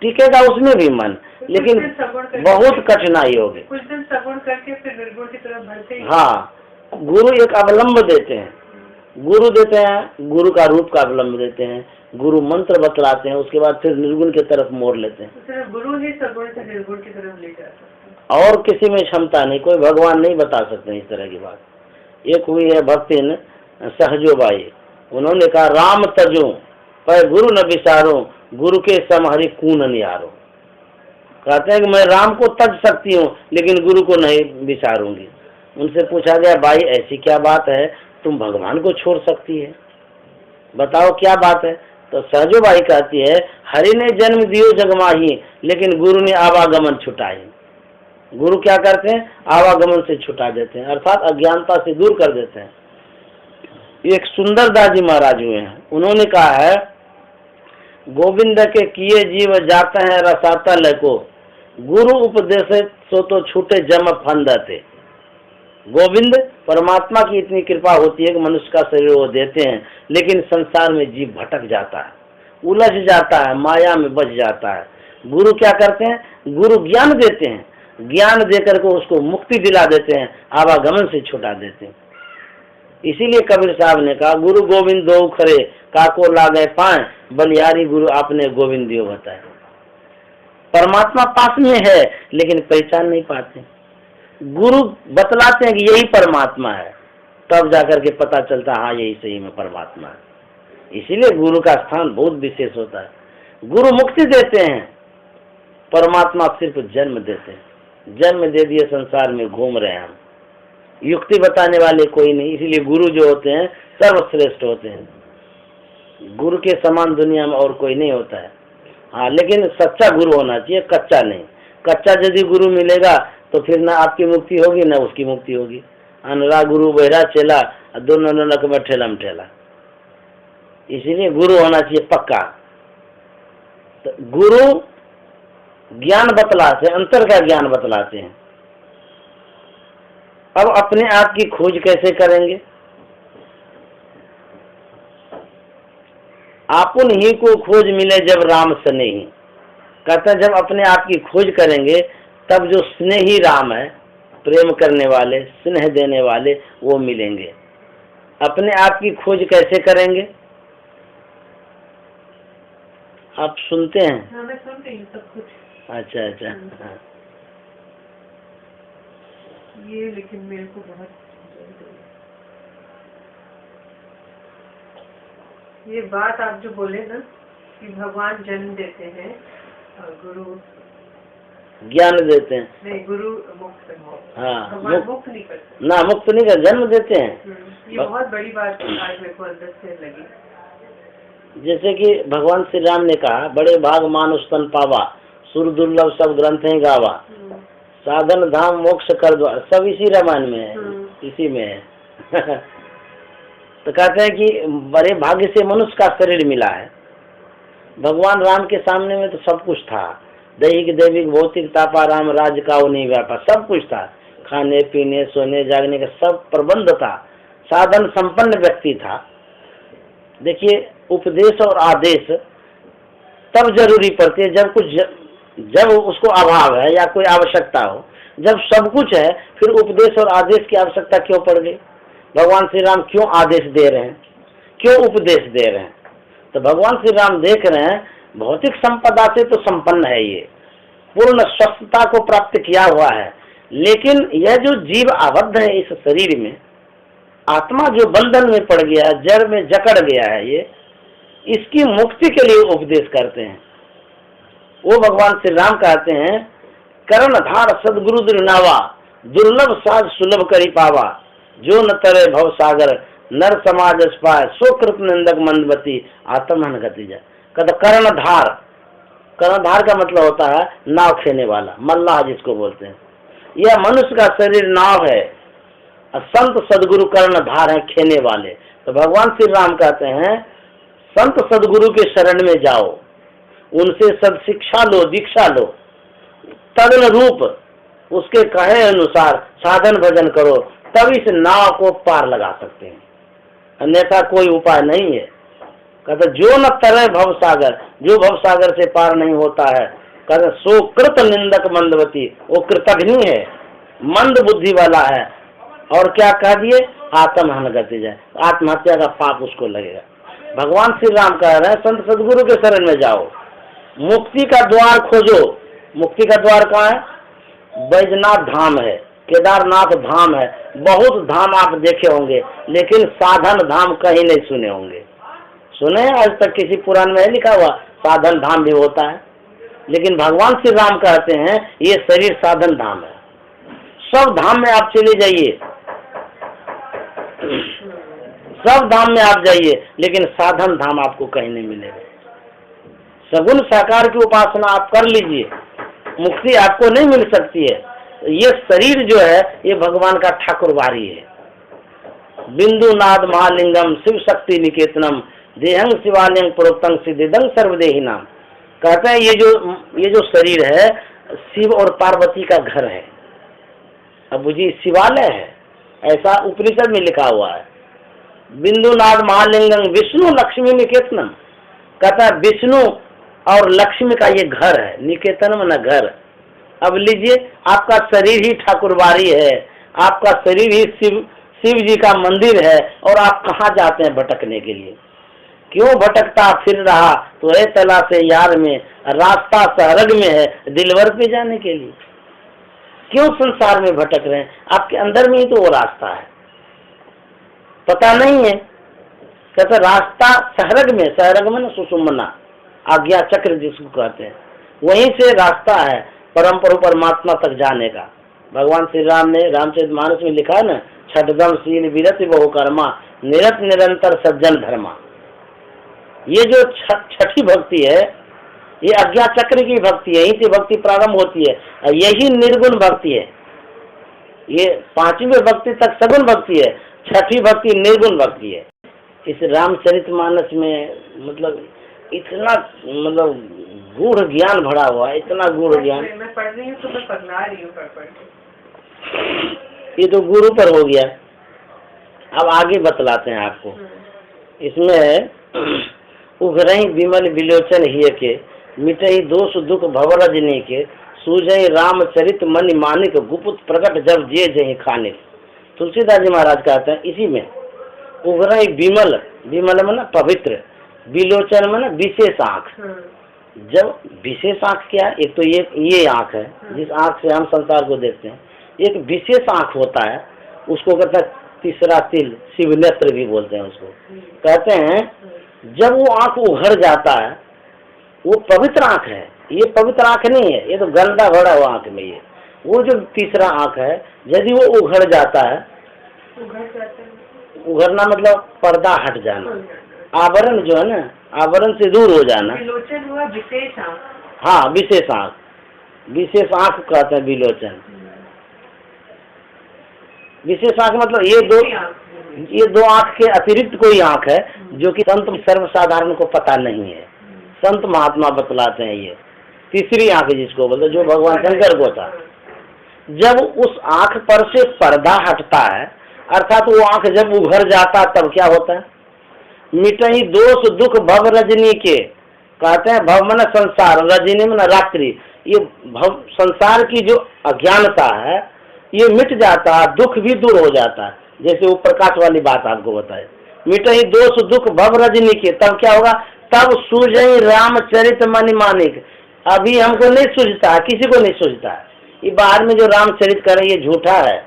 टिकेगा उसमें भी मन, लेकिन बहुत कठिनाई होगी। कुछ दिन सगुण करके फिर निर्गुण की तरफ बढ़ते हैं। हाँ, गुरु एक अवलंब देते हैं, गुरु देते हैं, गुरु का रूप का अवलंब देते हैं, गुरु मंत्र बतलाते हैं, उसके बाद फिर निर्गुण की तरफ मोड़ लेते हैं। तो गुरु ही सगुण से निर्गुण की तरफ ले जाते हैं, और किसी में क्षमता नहीं, कोई भगवान नहीं बता सकते इस तरह की बात। एक हुई है भक्तिन सहजोबाई, उन्होंने कहा राम तजू पर गुरु न विचारो, गुरु के समहरी कून निहारो। कहते हैं कि मैं राम को तज सकती हूँ लेकिन गुरु को नहीं विचारूंगी। उनसे पूछा गया भाई ऐसी क्या बात है, तुम भगवान को छोड़ सकती है, बताओ क्या बात है? तो सहजोबाई कहती है हरि ने जन्म दियो जगमाही, लेकिन गुरु ने आवागमन छुटाई। गुरु क्या करते हैं? आवागमन से छुटा देते हैं, अर्थात अज्ञानता से दूर कर देते हैं। एक सुंदर दास जी महाराज हुए हैं, उन्होंने कहा है, गोविंद के किए जीव जाते हैं रसातल को, गुरु उपदेश सो तो छूटे जम फंदते। गोविंद परमात्मा की इतनी कृपा होती है कि मनुष्य का शरीर वो देते हैं, लेकिन संसार में जीव भटक जाता है, उलझ जाता है, माया में बच जाता है। गुरु क्या करते हैं? गुरु ज्ञान देते हैं, ज्ञान देकर के उसको मुक्ति दिला देते हैं, आवागमन से छुटा देते हैं। इसीलिए कबीर साहब ने कहा, गुरु गोविंद दो खरे काको लागे पाए, बलिहारी गुरु आपने गोविंद दियो बताए। परमात्मा पास में है लेकिन पहचान नहीं पाते। गुरु बतलाते हैं कि यही परमात्मा है, तब जाकर के पता चलता हाँ यही सही में परमात्मा है। इसीलिए गुरु का स्थान बहुत विशेष होता है। गुरु मुक्ति देते हैं, परमात्मा सिर्फ जन्म देते हैं। जन्म दे दिए, संसार में घूम रहे हैं हम, युक्ति बताने वाले कोई नहीं। इसीलिए गुरु जो होते हैं सर्वश्रेष्ठ होते हैं। गुरु के समान दुनिया में और कोई नहीं होता है। हाँ, लेकिन सच्चा गुरु होना चाहिए, कच्चा नहीं। कच्चा यदि गुरु मिलेगा तो फिर ना आपकी मुक्ति होगी ना उसकी मुक्ति होगी। अनरा गुरु बहरा चेला, दोनों ननक में ठेलम ठेला। इसीलिए गुरु होना चाहिए पक्का। तो गुरु ज्ञान बतलाते हैं, अंतर का ज्ञान बतलाते हैं। अब अपने आप की खोज कैसे करेंगे? आपुन ही को खोज मिले जब राम स्नेही। कहते हैं जब अपने आप की खोज करेंगे तब जो स्नेही राम है, प्रेम करने वाले, स्नेह देने वाले, वो मिलेंगे। अपने आप की खोज कैसे करेंगे? आप सुनते हैं? हाँ, मैं सुन रही हूँ सब कुछ। अच्छा अच्छा। हाँ। ये लेकिन मेरे को बहुत, ये बात आप जो बोले ना कि भगवान जन्म देते हैं और गुरु ज्ञान देते हैं। नहीं, गुरु मुक्त करते हैं। हाँ, भगवान मुक्त नहीं करते ना, मुक्त नहीं कर, जन्म देते हैं। ये बहुत बड़ी बात आज मेरे को अंदर से लगी। जैसे कि भगवान श्री राम ने कहा, बड़े भाग मानुष तन पावा, सुर दुर्लभ सब ग्रंथ ही गावा, साधन धाम मोक्ष कर दो, सब इसी रामायण में है, इसी में है। तो कहते हैं कि बड़े भाग्य से मनुष्य का शरीर मिला है। भगवान राम के सामने में तो सब कुछ था, दैहिक दैविक भौतिक तापा राम राज का नहीं व्यापा, सब कुछ था। खाने पीने सोने जागने का सब प्रबंध था, साधन संपन्न व्यक्ति था। देखिए, उपदेश और आदेश तब जरूरी पड़ती है जब उसको अभाव है या कोई आवश्यकता हो। जब सब कुछ है फिर उपदेश और आदेश की आवश्यकता क्यों पड़ गई? भगवान श्री राम क्यों आदेश दे रहे हैं, क्यों उपदेश दे रहे हैं? तो भगवान श्री राम देख रहे हैं भौतिक संपदा से तो संपन्न है, ये पूर्ण स्वस्थता को प्राप्त किया हुआ है, लेकिन यह जो जीव आबद्ध है इस शरीर में, आत्मा जो बंधन में पड़ गया है, जड़ में जकड़ गया है, ये इसकी मुक्ति के लिए उपदेश करते हैं। वो भगवान श्री राम कहते हैं, कर्णधार सदगुरु दुर्नावा, दुर्लभ साज सुलभ करी पावा, जो न तरे भव सागर, नर समाज पाए, सो कृत निंदक मंदवती, आत्महन गति जा। कहते कर्णधार, कर्णधार का मतलब होता है नाव खेने वाला, मल्लाह जिसको बोलते हैं। यह मनुष्य का शरीर नाव है, संत सदगुरु कर्णधार है, खेने वाले। तो भगवान श्री राम कहते हैं संत सदगुरु के शरण में जाओ, उनसे सद शिक्षा लो, दीक्षा लो, तदन रूप उसके कहे अनुसार साधन भजन करो, तब इस नाव को पार लगा सकते हैं, अन्यथा कोई उपाय नहीं है। कहते जो न तरे भव सागर, जो भव सागर से पार नहीं होता है, कहते सो कृत निंदक मंदवती, वो कृतघ्नि है, मंद बुद्धि वाला है। और क्या कह दिए? आत्महन गति जाए, आत्महत्या का पाप उसको लगेगा। भगवान श्री राम कह रहे हैं संत सदगुरु के शरण में जाओ, मुक्ति का द्वार खोजो। मुक्ति का द्वार कहाँ है? बैजनाथ धाम है, केदारनाथ धाम है, बहुत धाम आप देखे होंगे, लेकिन साधन धाम कहीं नहीं सुने होंगे। सुने आज तक किसी पुराण में लिखा हुआ साधन धाम भी होता है? लेकिन भगवान श्री राम कहते हैं ये शरीर साधन धाम है। सब धाम में आप चले जाइए, सब धाम में आप जाइए, लेकिन साधन धाम आपको कहीं नहीं मिलेगा। सगुण साकार की उपासना आप कर लीजिए, मुक्ति आपको नहीं मिल सकती है। ये शरीर जो है ये भगवान का ठाकुरवारी है। बिंदु नाद महालिंगम शिव शक्ति निकेतनम देहंग शिवालयं प्रोक्तंग सिद्धिदंग सर्वदेही नाम। कहते हैं ये जो शरीर है शिव और पार्वती का घर है। अब जी शिवालय है, ऐसा उपनिषद में लिखा हुआ है। बिंदु नाद महालिंगम विष्णु लक्ष्मी निकेतनम, कहता है विष्णु और लक्ष्मी का ये घर है। निकेतनम न घर। अब लीजिए, आपका शरीर ही ठाकुरबाड़ी है, आपका शरीर ही शिव जी का मंदिर है, और आप कहाँ जाते हैं भटकने के लिए? क्यों भटकता फिर रहा तो है तला से यार में, रास्ता सहरग में है दिलवर पे जाने के लिए। क्यों संसार में भटक रहे हैं? आपके अंदर में ही तो वो रास्ता है, पता नहीं है। कहते रास्ता सहरग में, सहरग में ना सुषुम्ना आज्ञा चक्र जिसको कहते हैं, वहीं से रास्ता है परम परमात्मा तक जाने का। भगवान श्री राम ने रामचरितमानस में लिखा है ना, छठदम शील विरति बहुकर्मा निरत निरंतर सज्जन धर्मा। ये जो छठी भक्ति है ये आज्ञा चक्र की भक्ति है, यहीं से भक्ति प्रारंभ होती है। यही निर्गुण भक्ति है। ये पांचवी भक्ति तक सगुण भक्ति है, छठी भक्ति निर्गुण भक्ति है। इस रामचरितमानस में मतलब इतना गूढ़ ज्ञान भरा हुआ है, इतना गूढ़ ज्ञान। मैं पढ़ रही हूँ तो मैं पगला रही हूँ पढ़ ये तो गुरु पर हो गया। अब आगे बतलाते हैं आपको। इसमें उघरही विमल विलोचन हिय के मिटई दोष दुख भवरजनी के सूझई रामचरित मनि मानिक गुप्त प्रकट जब जे जही खानिक। तुलसीदास जी महाराज कहते हैं इसी में उघरही विमल, विमल में ना पवित्र, विलोचन में ना विशेष आँख। जब विशेष आँख क्या है? एक तो ये आँख है जिस आँख से हम संसार को देखते हैं। एक विशेष आँख होता है, उसको कहते हैं तीसरा तिल, शिव नेत्र भी बोलते हैं उसको। कहते हैं जब वो आँख उघड़ जाता है वो पवित्र आँख है। ये पवित्र आँख नहीं है, ये तो गंदा भरा हुआ आँख में। ये वो जो तीसरा आँख है यदि वो उघड़ जाता है, उघड़ना मतलब पर्दा हट जाना, आवरण जो है ना, आवरण से दूर हो जाना। विलोचन हुआ विशेष आँख। हाँ, विशेष आँख, विशेष आँख कहते हैं विलोचन। विशेष आँख मतलब ये दो आँख के अतिरिक्त कोई आँख है जो कि संत सर्वसाधारण को पता नहीं है। संत महात्मा बतलाते हैं ये तीसरी आँख जिसको बोलते, जो भगवान शंकर को था। जब उस आँख पर से पर्दा हटता है, अर्थात वो आँख जब उभर जाता तब क्या होता है? मिटही दोष दुख भव रजनी के। कहते हैं भव मन संसार, रजनी मन रात्रि। ये भव संसार की जो अज्ञानता है ये मिट जाता है, दुख भी दूर हो जाता है। जैसे वो प्रकाश वाली बात आपको बताए, मिटही दोष दुख भव रजनी के, तब क्या होगा? तब सूझई रामचरित मनि मानिक। अभी हमको नहीं सूझता है, किसी को नहीं सूझता है। ये बाहर में जो रामचरित करे ये झूठा है,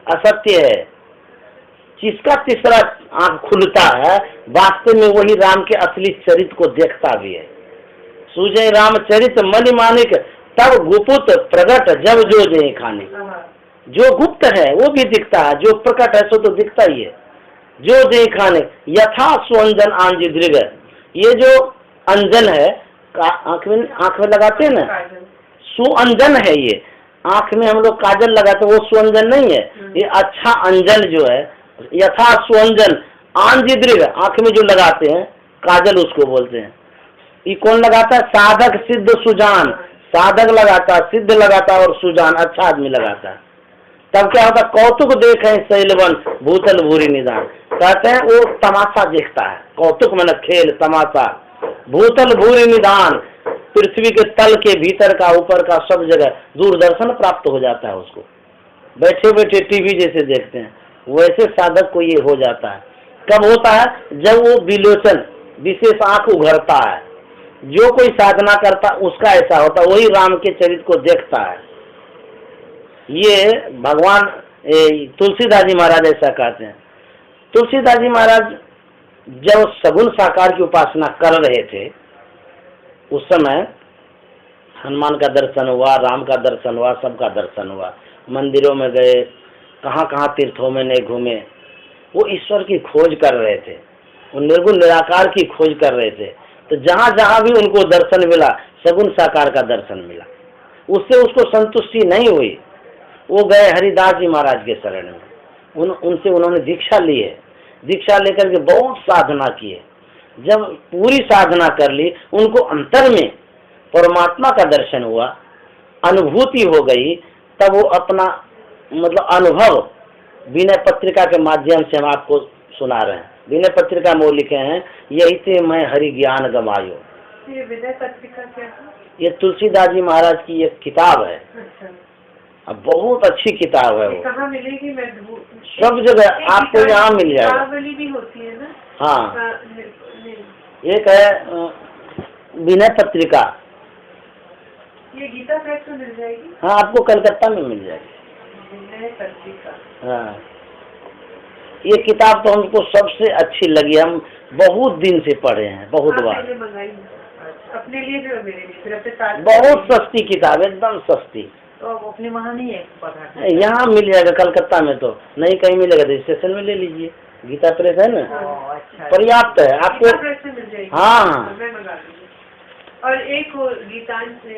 असत्य है। जिसका तीसरा आँख खुलता है वास्तव में वही राम के असली चरित्र को देखता भी है। सूझई रामचरित मनि मानिक तब गुप्त प्रकट जब जो जय खाने। जो गुप्त है वो भी दिखता है, जो प्रकट है सो तो दिखता ही है। जो जय खाने यथा सुअंजन आंजी दृग। ये जो अंजन है आँख में लगाते हैं ना, सुअंजन है। ये आँख में हम लोग काजल लगाते हैं, वो सुअंजन नहीं है। ये अच्छा अंजन जो है, यथा सुअंजन आंजी दृग, आँख में जो लगाते हैं काजल उसको बोलते हैं। ये कौन लगाता है? साधक सिद्ध सुजान। साधक लगाता है, सिद्ध लगाता है और सुजान अच्छा आदमी लगाता है। तब क्या होता? कौतुक देखे शैलवन भूतल भूरी निदान। कहते हैं वो तमाशा देखता है। कौतुक मन खेल तमाशा, भूतल भूरी निदान, पृथ्वी के तल के भीतर का ऊपर का सब जगह दूरदर्शन प्राप्त हो जाता है उसको। बैठे बैठे टीवी जैसे देखते हैं वैसे साधक को ये हो जाता है। कब होता है? जब वो विलोचन विशेष आँख उघड़ता है। जो कोई साधना करता उसका ऐसा होता, वही राम के चरित्र को देखता है। ये भगवान तुलसीदास जी महाराज ऐसा कहते हैं। तुलसीदास जी महाराज जब सगुण साकार की उपासना कर रहे थे उस समय हनुमान का दर्शन हुआ, राम का दर्शन हुआ, सबका दर्शन हुआ। मंदिरों में गए, कहाँ कहाँ तीर्थों में नहीं घूमे। वो ईश्वर की खोज कर रहे थे, वो निर्गुण निराकार की खोज कर रहे थे। तो जहाँ जहाँ भी उनको दर्शन मिला सगुण साकार का दर्शन मिला। उससे उसको संतुष्टि नहीं हुई। वो गए हरिदास जी महाराज के शरण में, उनसे उन्होंने दीक्षा ली है। दीक्षा लेकर के बहुत साधना की है। जब पूरी साधना कर ली, उनको अंतर में परमात्मा का दर्शन हुआ, अनुभूति हो गई, तब वो अपना मतलब अनुभव विनय पत्रिका के माध्यम से हम आपको सुना रहे हैं। विनय पत्रिका में वो लिखे हैं, यही थे मैं हरि ज्ञान गमायो। ये विनय पत्रिका क्या है? ये तुलसीदास जी महाराज की एक किताब है। अच्छा, अब बहुत अच्छी किताब है वो। कहाँ मिलेगी? मैं सब जगह आपको यहाँ मिल जाएगा। गीतावली भी होती है ना? हाँ, एक है विनय पत्रिका। ये गीता प्रेस में मिल जाएगी? हाँ, आपको कलकत्ता में मिल जाएगी विनय पत्रिका। हाँ, ये किताब तो हमको सबसे अच्छी लगी। हम बहुत दिन से पढ़े हैं, बहुत बार। मैंने मंगाई अपने लिए भी और मेरे लिए, फिर अपने साथ। बहुत सस्ती किताब, एकदम सस्ती। तो अपने वहाँ नहीं है पढ़ा? यहाँ मिल जाएगा, कलकत्ता में तो नहीं कहीं मिलेगा, तो स्टेशन में ले लीजिए। गीता प्रेस है ना, अच्छा, पर्याप्त है आपको। गीता प्रेस में मिल जाएगी? हाँ हाँ, मैं मंगा लूँगी। और एक वो गीतांजलि,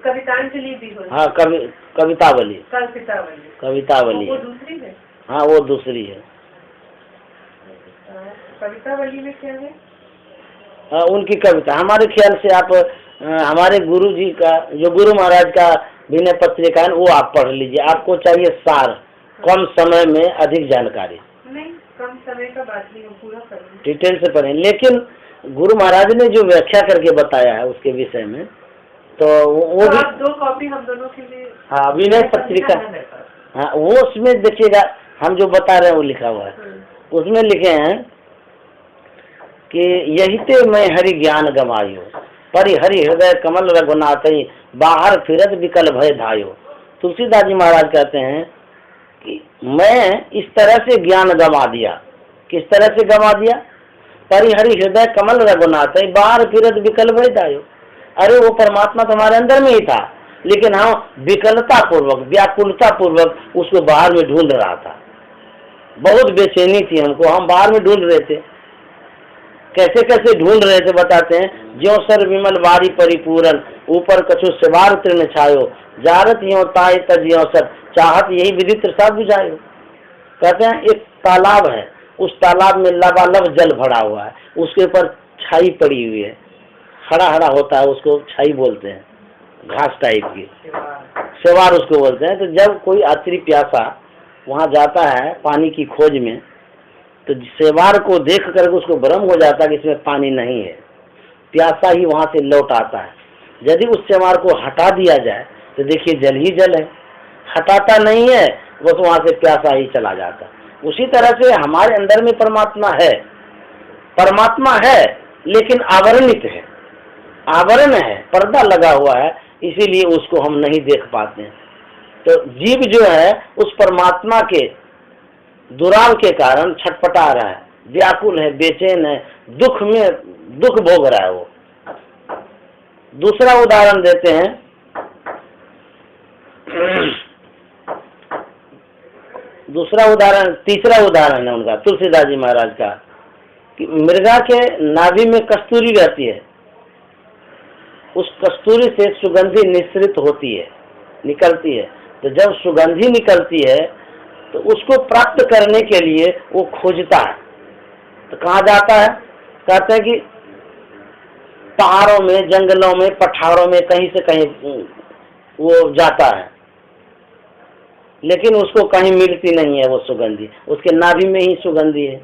कवितांजलि भी हो। हाँ, कवितावली। कवितावली वो दूसरी है? हाँ, वो दूसरी है। कवितावली में क्या है? उनकी कविता, हमारे ख्याल से आप हमारे गुरु जी का, जो गुरु महाराज का विनय पत्रिका है, वो आप पढ़ लीजिए। आपको चाहिए सार, कम समय में अधिक जानकारी। नहीं, कम समय का बात नहीं, पूरा पढ़ें, डिटेल से पढ़ें। लेकिन गुरु महाराज ने जो व्याख्या करके बताया है उसके विषय में, तो वो भी। आप 2 कॉपी हम दोनों के लिए। हाँ, विनय पत्रिका। हाँ, वो उसमें देखिएगा, हम जो बता रहे हैं वो लिखा हुआ है। उसमें लिखे हैं कि यही ते मैं हरि ज्ञान गमायो, परि हरि हृदय कमल रघुनाथई, बाहर फिरत विकल भय धायो। तुलसीदास जी महाराज कहते हैं कि मैं इस तरह से ज्ञान गमा दिया। किस तरह से गमा दिया? परि हरि हृदय कमल रघुनाथई, बाहर फिरत विकल भय धायो। अरे वो परमात्मा तुम्हारे अंदर में ही था, लेकिन हम विकलता पूर्वक, व्याकुलता पूर्वक उसको बाहर में ढूंढ रहा था। बहुत बेचैनी थी हमको, हम बाहर में ढूंढ रहे थे। कैसे कैसे ढूंढ रहे थे बताते हैं। ज्यों सर विमल बारी परिपूरन, ऊपर कछु सिवार तृण छायो, जारत यों ताय तज्यों सत, चाहत यही विधि तृषा बुझायो। कहते हैं एक तालाब है, उस तालाब में लबालब जल भरा हुआ है, उसके ऊपर छाई पड़ी हुई है, हरा हरा होता है, उसको छाई बोलते हैं, घास टाइप की, सिवार उसको बोलते हैं। तो जब कोई यात्री प्यासा वहाँ जाता है पानी की खोज में, तो सेवार को देख कर उसको भ्रम हो जाता है कि इसमें पानी नहीं है, प्यासा ही वहाँ से लौट आता है। यदि उस सेवार को हटा दिया जाए तो देखिए जल ही जल है, हटाता नहीं है, वो तो वहाँ से प्यासा ही चला जाता है। उसी तरह से हमारे अंदर में परमात्मा है, परमात्मा है लेकिन आवरणित है, आवरण है, पर्दा लगा हुआ है, इसीलिए उसको हम नहीं देख पाते हैं। तो जीव जो है उस परमात्मा के दुराव के कारण छटपटा रहा है, व्याकुल है, बेचैन है, दुख में दुख भोग रहा है वो। दूसरा उदाहरण देते हैं, दूसरा उदाहरण, तीसरा उदाहरण है उनका, तुलसीदास जी महाराज का, कि मृगा के नाभि में कस्तूरी रहती है, उस कस्तूरी से सुगंधी निश्रित होती है, निकलती है। तो जब सुगंधी निकलती है तो उसको प्राप्त करने के लिए वो खोजता है। तो कहाँ जाता है? कहते हैं कि पहाड़ों में, जंगलों में, पठारों में, कहीं से कहीं वो जाता है, लेकिन उसको कहीं मिलती नहीं है वो सुगंधी, उसके नाभि में ही सुगंधी है,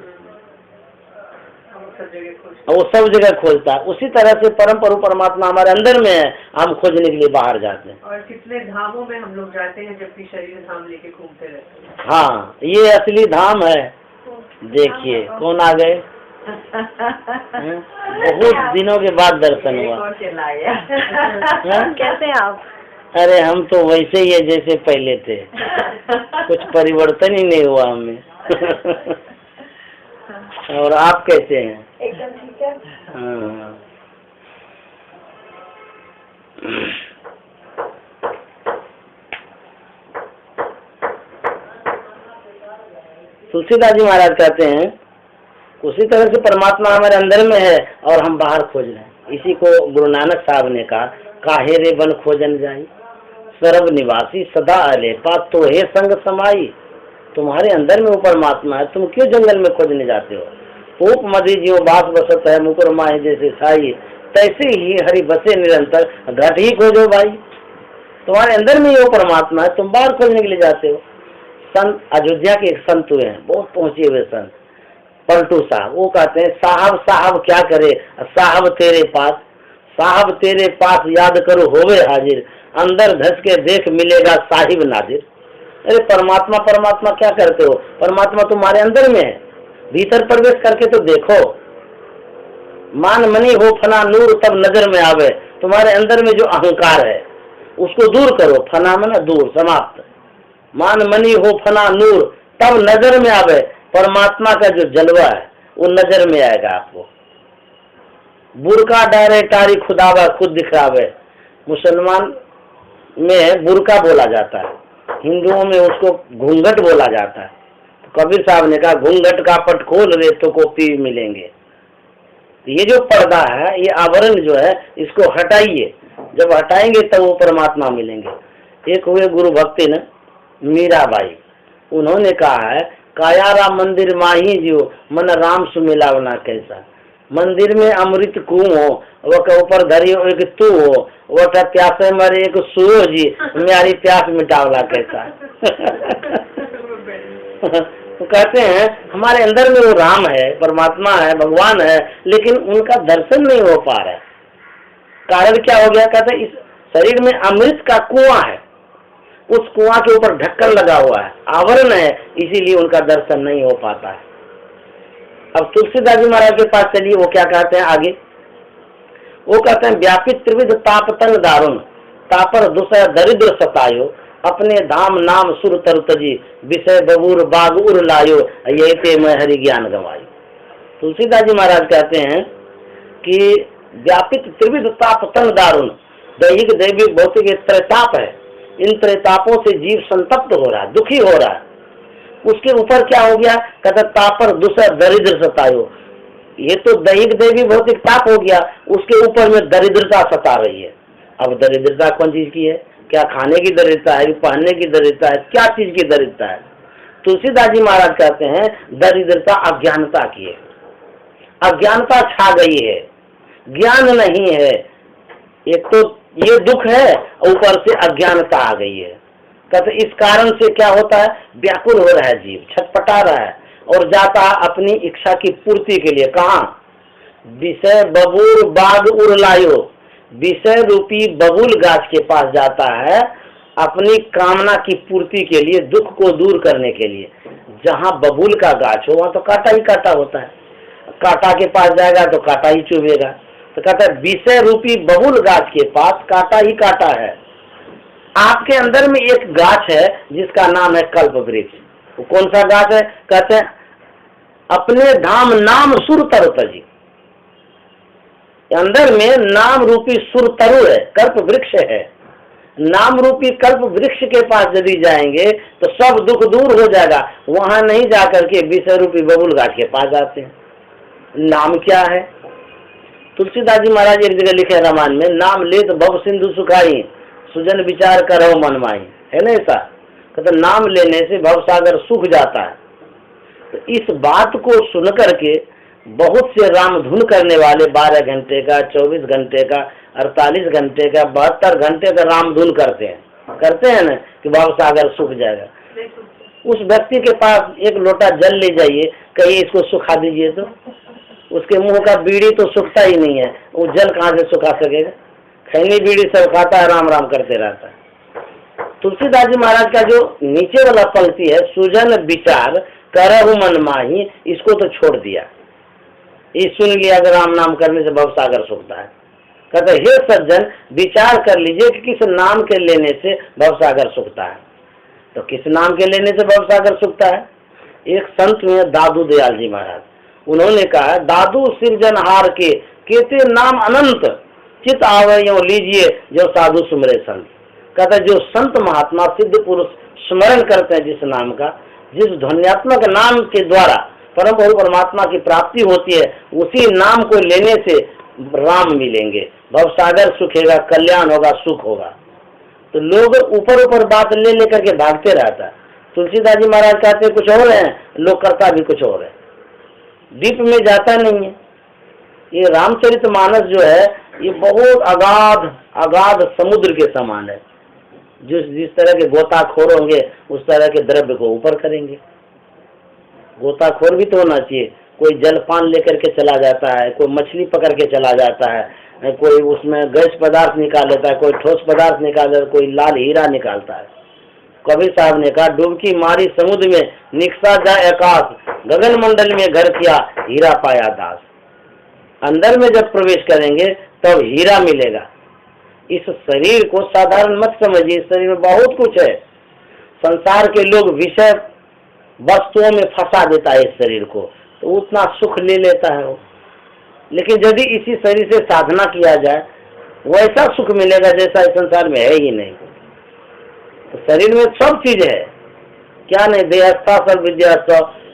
वो सब जगह खोजता है। उसी तरह से परम प्रभु परमात्मा हमारे अंदर में है, हम खोजने के लिए बाहर जाते हैं। और कितने धामों में हम लोग जाते हैं जबकि शरीर धाम लेके घूमते रहते हैं। हाँ, ये असली धाम है। देखिए कौन आ गए, बहुत दिनों के बाद दर्शन हुआ। कैसे हैं आप? अरे हम तो वैसे ही है जैसे पहले थे, कुछ परिवर्तन ही नहीं हुआ हमें। और आप कैसे हैं? एकदम ठीक है। हाँ। तुलसीदास जी महाराज कहते हैं उसी तरह से परमात्मा हमारे अंदर में है और हम बाहर खोज रहे हैं। इसी को गुरु नानक साहब ने कहा, काहे रे बन खोजन जाई, सरब निवासी सदा अलेपा तो हे संग समाई। तुम्हारे अंदर में वो परमात्मा है, तुम क्यों जंगल में खोजने जाते हो। ऊप मधि जीव बास बसत है मुकुर माहे जैसे साई, तैसे ही हरि बसे निरंतर घट ही खोजो भाई। तुम्हारे अंदर में वो परमात्मा है, तुम बाहर खोजने के लिए जाते हो। संत अयोध्या के एक संत हुए हैं, बहुत पहुंचे हुए संत, पलटू साहब, वो कहते हैं साहब साहब क्या करे, साहब तेरे पास, साहब तेरे पास याद करो होवे हाजिर, अंदर धस के देख मिलेगा साहिब नादिर। अरे परमात्मा परमात्मा क्या करते हो, परमात्मा तुम्हारे अंदर में है, भीतर प्रवेश करके तो देखो। मान मनी हो फना नूर तब नजर में आवे, तुम्हारे अंदर में जो अहंकार है उसको दूर करो, फना मना दूर समाप्त। मान मनी हो फना नूर तब नजर में आवे, परमात्मा का जो जलवा है वो नजर में आएगा आपको। बुरका डायरे टारी खुदावा खुद दिखरावे, मुसलमान में बुरका बोला जाता है, हिंदुओं में उसको घूंघट बोला जाता है। तो कबीर साहब ने कहा घूंघट का पट खोल रेतों को पी मिलेंगे। ये जो पर्दा है, ये आवरण जो है, इसको हटाइए, जब हटाएंगे तब वो परमात्मा मिलेंगे। एक हुए गुरु भक्ति न मीराबाई, उन्होंने कहा है कायारा मंदिर माही जियो मन राम सुमिलावना कैसा। मंदिर में अमृत कुओं हो, वह ऊपर धरी एक तू हो, वह प्यासे मरे एक सुओ जी, मेरी प्यास मिटावला कैसा। तो कहते हैं हमारे अंदर में वो राम है, परमात्मा है, भगवान है, लेकिन उनका दर्शन नहीं हो पा रहा है। कारण क्या हो गया, कहते हैं इस शरीर में अमृत का कुआं है, उस कुआं के ऊपर ढक्कन लगा हुआ है, आवरण है, इसीलिए उनका दर्शन नहीं हो पाता है। अब तुलसीदास जी महाराज के पास चलिए, वो क्या कहते हैं आगे। वो कहते हैं व्यापित त्रिविध तापतन दारुण, तापर दुसह दरिद्र सतायो, अपने धाम नाम सुर तरु तजी, विषय बबूर बाग उर लायो, यही ते मैं हरि ज्ञान गवाई। तुलसीदास जी महाराज कहते हैं कि व्यापित त्रिविध तापतन दारुण, दैहिक दैविक भौतिक त्रैताप है, इन त्रैतापों से जीव संतप्त हो रहा है, दुखी हो रहा है। उसके ऊपर क्या हो गया, कहता तापर दूसरा दरिद्र सतायो, ये तो दैहिक दैविक भौतिक ताप हो गया, उसके ऊपर में दरिद्रता सता रही है। अब दरिद्रता कौन चीज की है, क्या खाने की दरिद्रता है, पहनने की दरिद्रता है, क्या चीज की दरिद्रता है। तुलसीदास जी महाराज कहते हैं दरिद्रता अज्ञानता की है, अज्ञानता छा गई है, ज्ञान नहीं है। एक तो ये दुख है, ऊपर से अज्ञानता आ गई है। कहते इस कारण से क्या होता है, व्याकुल हो रहा है जीव, छटपटा रहा है और जाता है अपनी इच्छा की पूर्ति के लिए। कहाँ, विषय बबूल बाग उड़ लायो, विषय रूपी बबूल गाछ के पास जाता है अपनी कामना की पूर्ति के लिए, दुख को दूर करने के लिए। जहाँ बबूल का गाछ हो वहाँ तो कांटा ही कांटा होता है, कांटा के पास जाएगा तो कांटा ही चुभेगा। तो कहता है विषय रूपी बबूल गाछ के पास कांटा ही कांटा है। आपके अंदर में एक गाछ है जिसका नाम है कल्प वृक्ष। वो कौन सा गाछ है, कहते हैं अपने धाम नाम सुर तरु तजी, अंदर में नाम रूपी सुर तरु है, कल्प वृक्ष है। नाम रूपी कल्प वृक्ष के पास यदि जाएंगे तो सब दुख दूर हो जाएगा। वहां नहीं जाकर के विषय रूपी बबूल गाछ के पास जाते हैं। नाम क्या है, तुलसीदास जी महाराज एक जगह लिखे रामायण में, नाम ले तो भव सिंधु सुखाई, सुजन विचार करो मन माई, है ना ऐसा। कहते नाम लेने से भव सागर सूख जाता है। तो इस बात को सुन करके बहुत से राम धुन करने वाले 12 घंटे का, 24 घंटे का, 48 घंटे का, 72 घंटे का राम धुन करते हैं ना कि भव सागर सूख जाएगा। उस व्यक्ति के पास एक लोटा जल ले जाइए, कहिए इसको सुखा दीजिए, तो उसके मुंह का बीड़ी तो सूखता ही नहीं है, वो जल कहाँ से सुखा सकेगा। खैनी बीड़ी सब खाता है, राम राम करते रहता है। तुलसीदास जी महाराज का जो नीचे वाला पंक्ति है, सुजन विचार करहु मन माही, इसको तो छोड़ दिया। ये सुन लिया कि राम नाम करने से भव सागर सूखता है। कहते हे सज्जन विचार कर लीजिए कि किस नाम के लेने से भव सागर सूखता है। तो किस नाम के लेने से भव सागर सूखता है। एक संत में दादू दयाल जी महाराज, उन्होंने कहा दादू सिरजनहार के केते नाम अनंत, चित आवयो लीजिए जो साधु सुमरे संत। कहता जो संत महात्मा सिद्ध पुरुष स्मरण करते हैं जिस नाम का, जिस ध्वन्यात्मक नाम के द्वारा परम प्रभु परमात्मा की प्राप्ति होती है, उसी नाम को लेने से राम मिलेंगे, भव सागर सुखेगा, कल्याण होगा, सुख होगा। तो लोग ऊपर ऊपर बात ले लेकर के भागते रहता है। तुलसीदास जी महाराज कहते कुछ और है, लोग करता भी कुछ और है, डीप में जाता नहीं है। ये रामचरितमानस जो है ये बहुत अगाध अगाध समुद्र के समान है। जिस तरह के गोताखोर होंगे उस तरह के द्रव्य को ऊपर करेंगे। गोताखोर भी तो होना चाहिए, कोई जलपान लेकर के चला जाता है, कोई मछली पकड़ के चला जाता है, कोई उसमें गैस पदार्थ निकाल लेता है, कोई ठोस पदार्थ निकाल लेता है, कोई लाल हीरा निकालता है। कबीर साहब ने कहा डुबकी मारी समुद्र में, निकसा जाए आकाश, गगन मंडल में घर किया, हीरा पाया दास। अंदर में जब प्रवेश करेंगे तब हीरा मिलेगा। इस शरीर को साधारण मत समझिए, इस शरीर में बहुत कुछ है। संसार के लोग विषय वस्तुओं में फंसा देता है इस शरीर को, तो उतना सुख ले लेता है वो। लेकिन यदि इसी शरीर से साधना किया जाए वैसा सुख मिलेगा जैसा इस संसार में है ही नहीं। तो शरीर में सब चीज है, क्या नहीं, देहस्था सर्व विद्या,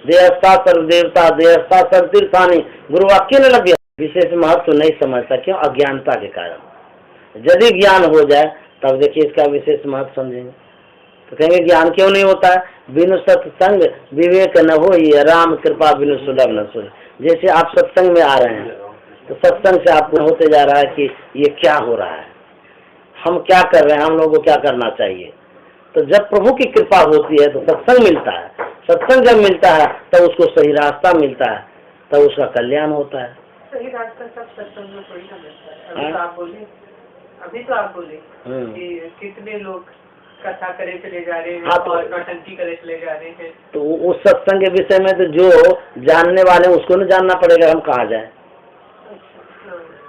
देहस्था सर्व देवता, देहस्था सर्व तीर्थानी, गुरु वाक्य न लगे। विशेष महत्व नहीं समझता, क्यों? अज्ञानता के कारण। यदि ज्ञान हो जाए तब देखिए इसका विशेष महत्व समझेंगे। तो कहेंगे ज्ञान क्यों नहीं होता है? बिनु सत्संग विवेक न हो, राम कृपा बिनु सुलभ न सोई। जैसे आप सत्संग में आ रहे हैं तो सत्संग से आपको होते जा रहा है कि ये क्या हो रहा है, हम क्या कर रहे हैं, हम लोगों को क्या करना चाहिए। तो जब प्रभु की कृपा होती है तो सत्संग मिलता है। सत्संग जब मिलता है तब उसको सही रास्ता मिलता है, तब उसका कल्याण होता है। सही रास्ता सब सत्संग में थोड़ी ना मिलता है। अभी तो आप बोले कि कितने लोग कथा करे चले जा रहे हैं। हाँ, तो और नौटंकी करे चले जा रहे हैं। तो उस सत्संग के विषय में तो जो जानने वाले हैं उसको न जानना पड़ेगा, हम कहाँ जाए।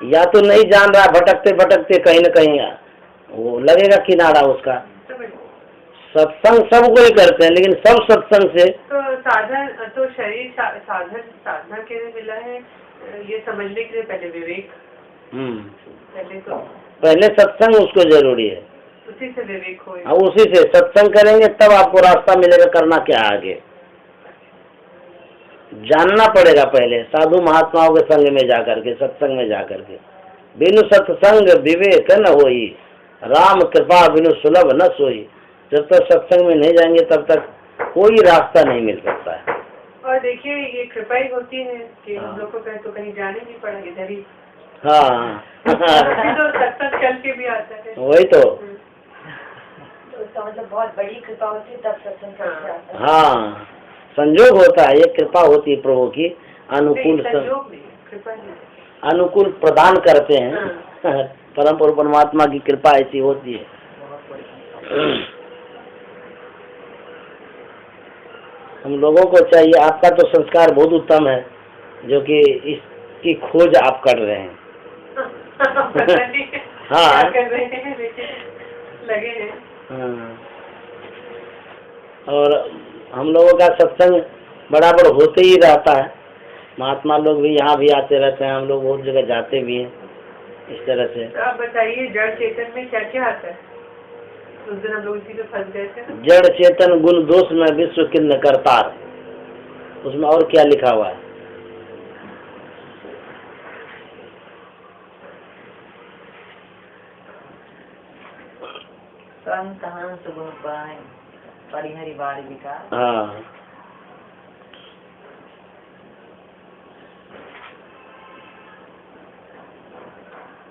या तो नहीं जान रहा, भटकते भटकते कहीं न कहीं वो लगेगा किनारा उसका। सत्संग सब कोई करते हैं, लेकिन सब सत्संग से तो साधन तो शरीर साधना के लिए मिला है, ये समझने के लिए पहले विवेक। पहले सत्संग उसको जरूरी है, उसी से विवेक हो। उसी से सत्संग करेंगे तब आपको रास्ता मिलेगा करना क्या आगे। जानना पड़ेगा पहले साधु महात्माओं के संग में जाकर के, सत्संग में जाकर के। बिनु सत्संग विवेक न होई, राम कृपा बिनु सुलभ न सोई। जब तक सत्संग में नहीं जाएंगे तब तक कोई रास्ता नहीं मिल सकता है। और देखिए ये कृपा ही होती है कि हम लोग को तो कहीं जाने नहीं पड़ा, इधर ही। हाँ तो सत्संग चल के भी आता है। वही तो मतलब बहुत बड़ी कृपा होती है तब सत्संग चल के आता है। हाँ, संयोग होता है, ये कृपा होती है प्रभु की। अनुकूल अनुकूल प्रदान करते हैं। परम परमात्मा की कृपा ऐसी होती है। हम लोगों को चाहिए, आपका तो संस्कार बहुत उत्तम है जो कि इसकी खोज आप कर रहे हैं। हाँ कर रहे हैं, लगे हैं। हाँ, और हम लोगों का सत्संग बराबर होते ही रहता है। महात्मा लोग भी यहाँ भी आते रहते हैं, हम लोग बहुत जगह जाते भी हैं इस तरह से। तो आप बताइए जड़ चेतन में क्या क्या आता है? उस दिन हम लोग इसी में फंस गए थे। जड़ चेतन गुण दोष में विश्व किन्न करतार, उसमें और क्या लिखा हुआ है? संत हंस गुण पाए परिहरि बार विकार। हाँ,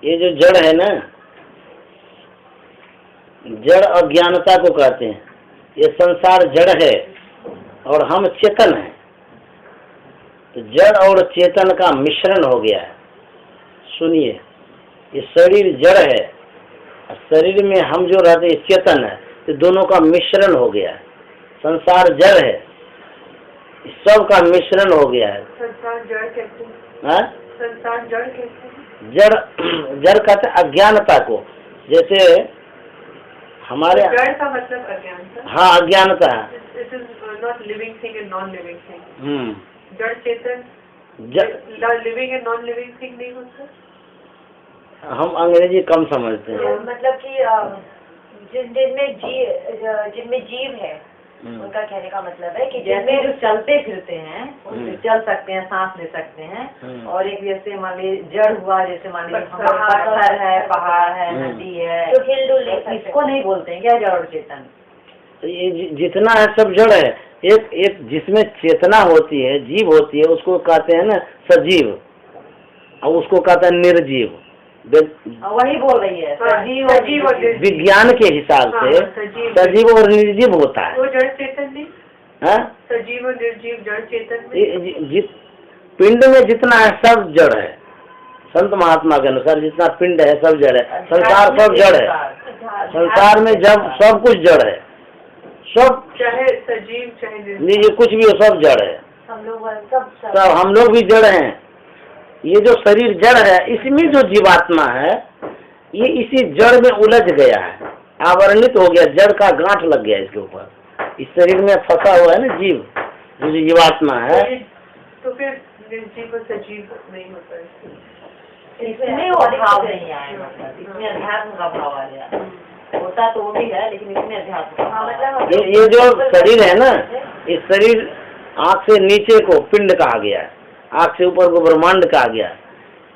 ये जो जड़ है ना, जड़ अज्ञानता को कहते हैं। ये संसार जड़ है और हम चेतन हैं, तो जड़ और चेतन का मिश्रण हो गया है। सुनिए, ये शरीर जड़ है, शरीर में हम जो रहते हैं चेतन है, तो दोनों का मिश्रण हो गया है। संसार जड़ है, सब का मिश्रण हो गया है। संसार जड़ कहते हैं? संसार जड़ कहते हैं। जड़ जड़ कहते हैं अज्ञानता को। जैसे हमारे जड़ का मतलब अज्ञानता। हाँ, अज्ञानता है। It is not living thing and non-living thing. जड़ चेतन living and non living thing नहीं होता। हम अंग्रेजी कम समझते हैं। मतलब कि जिनमें जीव है उनका कहने का मतलब है कि जैसे जो चलते फिरते हैं उनसे चल सकते हैं, सांस ले सकते हैं, और एक जैसे मान लीजिए जड़ हुआ, जैसे मान लीजिए पत्थर है, पहाड़ है, नदी है, तो हिलडुल इसको नहीं बोलते हैं क्या जड़ और चेतन? ये जितना है सब जड़ है। एक जिसमें चेतना होती है, जीव होती है, उसको कहते हैं ना सजीव, और उसको कहते हैं निर्जीव। वही बोल रही है सजीव विज्ञान के हिसाब से सजीव और निर्जीव होता है। वो जड़ चेतन नहीं, हाँ? सजीव और निर्जीव जड़ चेतन में पिंड में जितना है सब जड़ है। संत महात्मा के अनुसार जितना पिंड है सब जड़ है। संसार सब जड़ है। संसार में जब सब कुछ जड़ है, सब चाहे सजीव चाहे निर्जीव कुछ भी हो सब जड़ है। हम लोग सब हम लोग भी जड़ हैं। ये जो शरीर जड़ है, इसमें जो जीवात्मा है ये इसी जड़ में उलझ गया है, आवरणित हो गया, जड़ का गांठ लग गया इसके ऊपर। इस शरीर में फंसा हुआ है ना जीव, जो जीवात्मा है। तो फिर निर्जीव और सजीव नहीं होता है, इसमें वो भाव नहीं आए, मतलब इसमें अध्यात्म का भाव आ गया। होता तो वो भी है लेकिन इसमें अध्यात्म का भाव मतलब ये जो शरीर है ना, इस शरीर आँख से नीचे को पिंड कहा गया है, आँख से ऊपर को ब्रह्मांड कहा गया।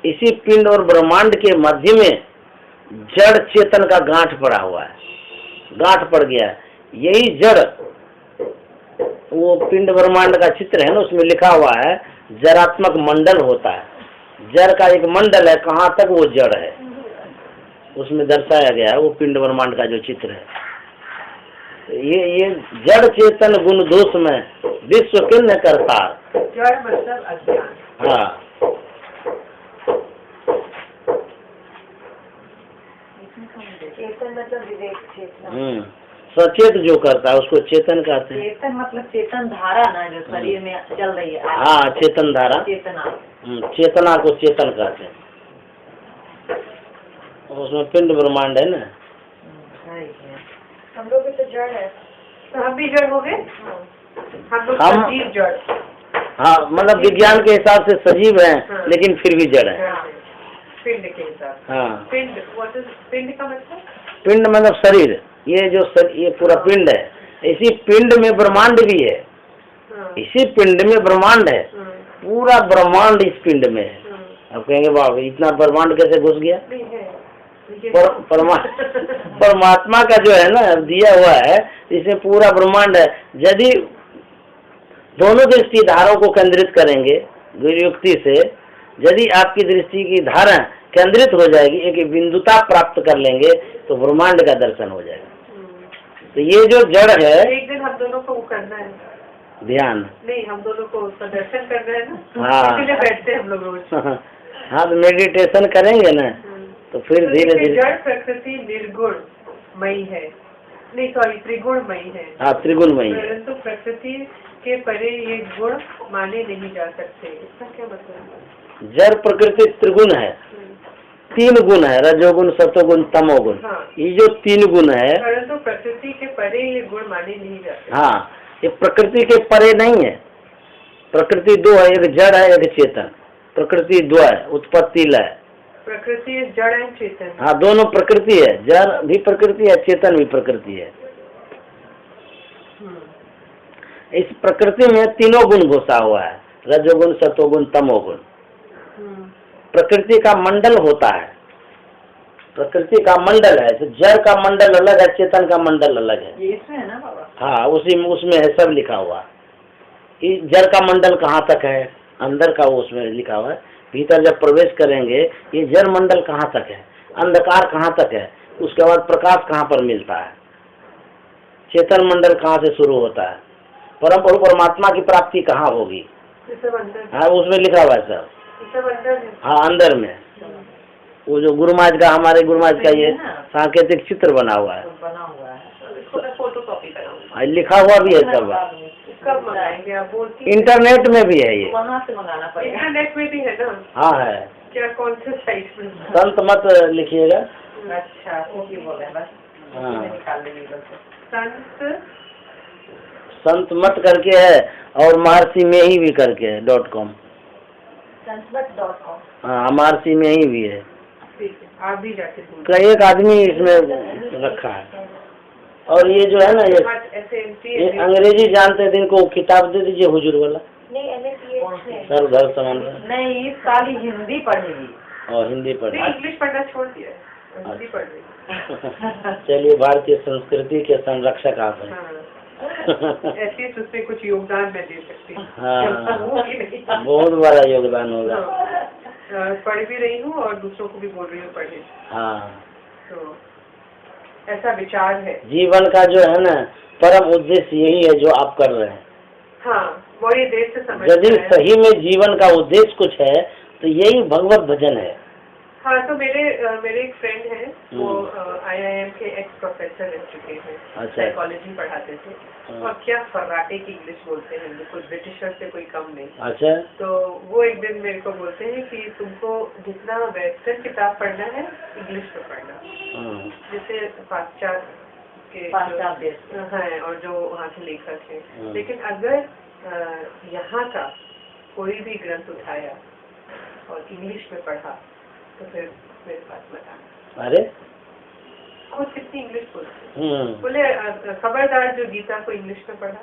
इसी पिंड और ब्रह्मांड के मध्य में जड़ चेतन का गांठ पड़ा हुआ है, गांठ पड़ गया है। यही जड़, वो पिंड ब्रह्मांड का चित्र है ना, उसमें लिखा हुआ है जड़ात्मक मंडल होता है। जड़ का एक मंडल है, कहाँ तक वो जड़ है उसमें दर्शाया गया है, वो पिंड ब्रह्मांड का जो चित्र है। ये जड़ चेतन गुण दोष में विश्व किन्न करता। जड़ मतलब अज्ञान। हाँ, चेतन मतलब विवेक चेतना। सचेत जो करता है उसको चेतन कहते हैं। चेतन मतलब चेतन धारा ना, जो शरीर में चल रही है। हाँ, चेतन धारा, चेतना। चेतना को चेतन कहते हैं। उसमें पिंड ब्रह्मांड है ना। हम लोग भी तो जड़ है, तो हम भी जड़ हो गए। हम लोग सजीव जड़। हाँ, मतलब विज्ञान के हिसाब से सजीव हैं। हाँ। लेकिन फिर भी जड़ है। पिंड के हिसाब से। हाँ, पिंड का मतलब? पिंड मतलब शरीर। ये जो ये पूरा पिंड है, इसी पिंड में ब्रह्मांड भी है। इसी पिंड में ब्रह्मांड है, पूरा ब्रह्मांड इस पिंड में है। अब कहेंगे बाबा इतना ब्रह्मांड कैसे घुस गया? परमात्मा का जो है ना दिया हुआ है, इसमें पूरा ब्रह्मांड है। यदि दोनों दृष्टि धारों को केंद्रित करेंगे युक्ति से, यदि आपकी दृष्टि की धारा केंद्रित हो जाएगी, एक बिंदुता प्राप्त कर लेंगे, तो ब्रह्मांड का दर्शन हो जाएगा। तो ये जो जड़ है, एक दिन हम दोनों को वो करना है, ध्यान नहीं हम दोनों को उसका दर्शन करना है ना। हाँ, इसलिए बैठते हैं हम लोग रोज। हाँ, तो मेडिटेशन करेंगे ना, तो फिर धीरे धीरे। जड़ प्रकृति निर्गुण मई है, नहीं सॉरी त्रिगुणमयी है। हाँ, त्रिगुणमयी है, परंतु प्रकृति के परे ये गुण माने नहीं जा सकते। इसका क्या मतलब? जड़ प्रकृति त्रिगुण है, 3 गुण है, रजोगुण सतोगुण तमोगुण। हाँ। ये जो 3 गुण है, परंतु प्रकृति के परे ये गुण माने नहीं जाते। हाँ, ये प्रकृति के परे नहीं है। प्रकृति 2 है, एक जड़ है एक चेतन। प्रकृति 2 है, उत्पत्ति लय। प्रकृति जड़ है चेतन। हाँ, दोनों प्रकृति है, जड़ भी प्रकृति है, चेतन भी प्रकृति है। इस प्रकृति में 3 गुण घुसा हुआ है, रजोगुण सतोगुण तमोगुण। प्रकृति का मंडल होता है, प्रकृति का मंडल है। तो जड़ का मंडल अलग है, चेतन का मंडल अलग है। ये इसमें है ना बाबा? हाँ, उसी में उसमें है, सब लिखा हुआ। जड़ का मंडल कहाँ तक है, अंदर का वो उसमें लिखा हुआ है। भीतर जब प्रवेश करेंगे, ये जड़ मंडल कहाँ तक है, अंधकार कहाँ तक है, उसके बाद प्रकाश कहाँ पर मिलता है, चेतन मंडल कहाँ से शुरू होता है, परम प्रभु परमात्मा की प्राप्ति कहाँ होगी। हाँ, उसमें लिखा हुआ है सब। हाँ, अंदर में वो जो गुरु महाराज का, हमारे गुरु महाराज का ये सांकेतिक चित्र बना हुआ है, फोटो कॉपी कराऊंगा, लिखा हुआ भी है सब। कब मंगाएंगे आप? इंटरनेट में भी है ये, वहाँ से मंगाना पड़ेगा। इंटरनेट में भी है ना? हाँ है। क्या कौन से साइट में? संत मत लिखिएगा। अच्छा, ठीक बोल रहे हैं बस। हाँ, निकाल देंगे बस। संत मत करके है, और महर्षि में ही भी करके है .com। संतमत.com। हाँ, महर्षि में ही भी है। ठीक है, आप भी जाके एक आदमी इसमें रखा है। और ये जो है ना SMT ये अंग्रेजी जानते थे, इनको किताब दे दीजिए हुजूर वाला। नहीं MA सर घर सामान नहीं, इस साल ही हिंदी पढ़ेगी और हिंदी पढ़ इंग्लिश पढ़ना छोड़ दिया है, हिंदी पढ़ रही। चलिए, भारतीय संस्कृति के संरक्षक आप हैं। हाँ। एटलीस्ट उसमें कुछ योगदान मैं दे सकती हूँ। हाँ, बहुत बड़ा योगदान होगा। पढ़ भी रही हूँ और दूसरों को भी बोल रही हूँ पढ़े। हाँ, तो ऐसा विचार है। जीवन का जो है ना परम उद्देश्य यही है जो आप कर रहे हैं। हाँ, बड़ी देर से समझ यदि सही में जीवन का उद्देश्य कुछ है तो यही भगवत भजन है। हाँ, तो मेरे एक फ्रेंड हैं, वो IIM के एक्स प्रोफेसर रह चुके हैं। अच्छा। साइकोलॉजी पढ़ाते थे। और क्या फर्राटे की इंग्लिश बोलते हैं, बिल्कुल ब्रिटिशर से कोई कम नहीं। अच्छा। तो वो एक दिन मेरे को बोलते हैं कि तुमको जितना वेस्टर्न किताब पढ़ना है इंग्लिश में पढ़ना, जैसे पाश्चात्य के हैं और जो वहाँ के लेखक हैं। लेकिन अगर यहाँ का कोई भी ग्रंथ उठाया और इंग्लिश में पढ़ा तो फिर मेरे पास मत आना। अरे खुद कितनी इंग्लिश बोलते, बोले खबरदार जो गीता को इंग्लिश में पढ़ा,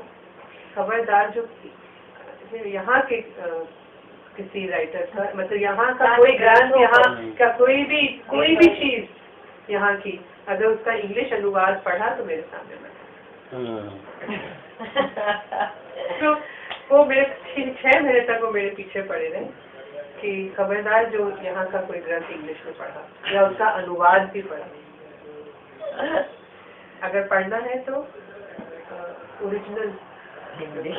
खबरदार जो यहाँ के किसी राइटर का, मतलब यहाँ का कोई ग्रंथ, यहाँ का कोई भी चीज यहाँ की अगर उसका इंग्लिश अनुवाद पढ़ा तो मेरे सामने मत। तो वो मेरे 6 महीने तक वो मेरे पीछे पड़े रहे कि खबरदार जो यहाँ का कोई ग्रंथ इंग्लिश में पढ़ा या उसका अनुवाद भी पढ़ा, अगर पढ़ना है तो ओरिजिनल हिंदी।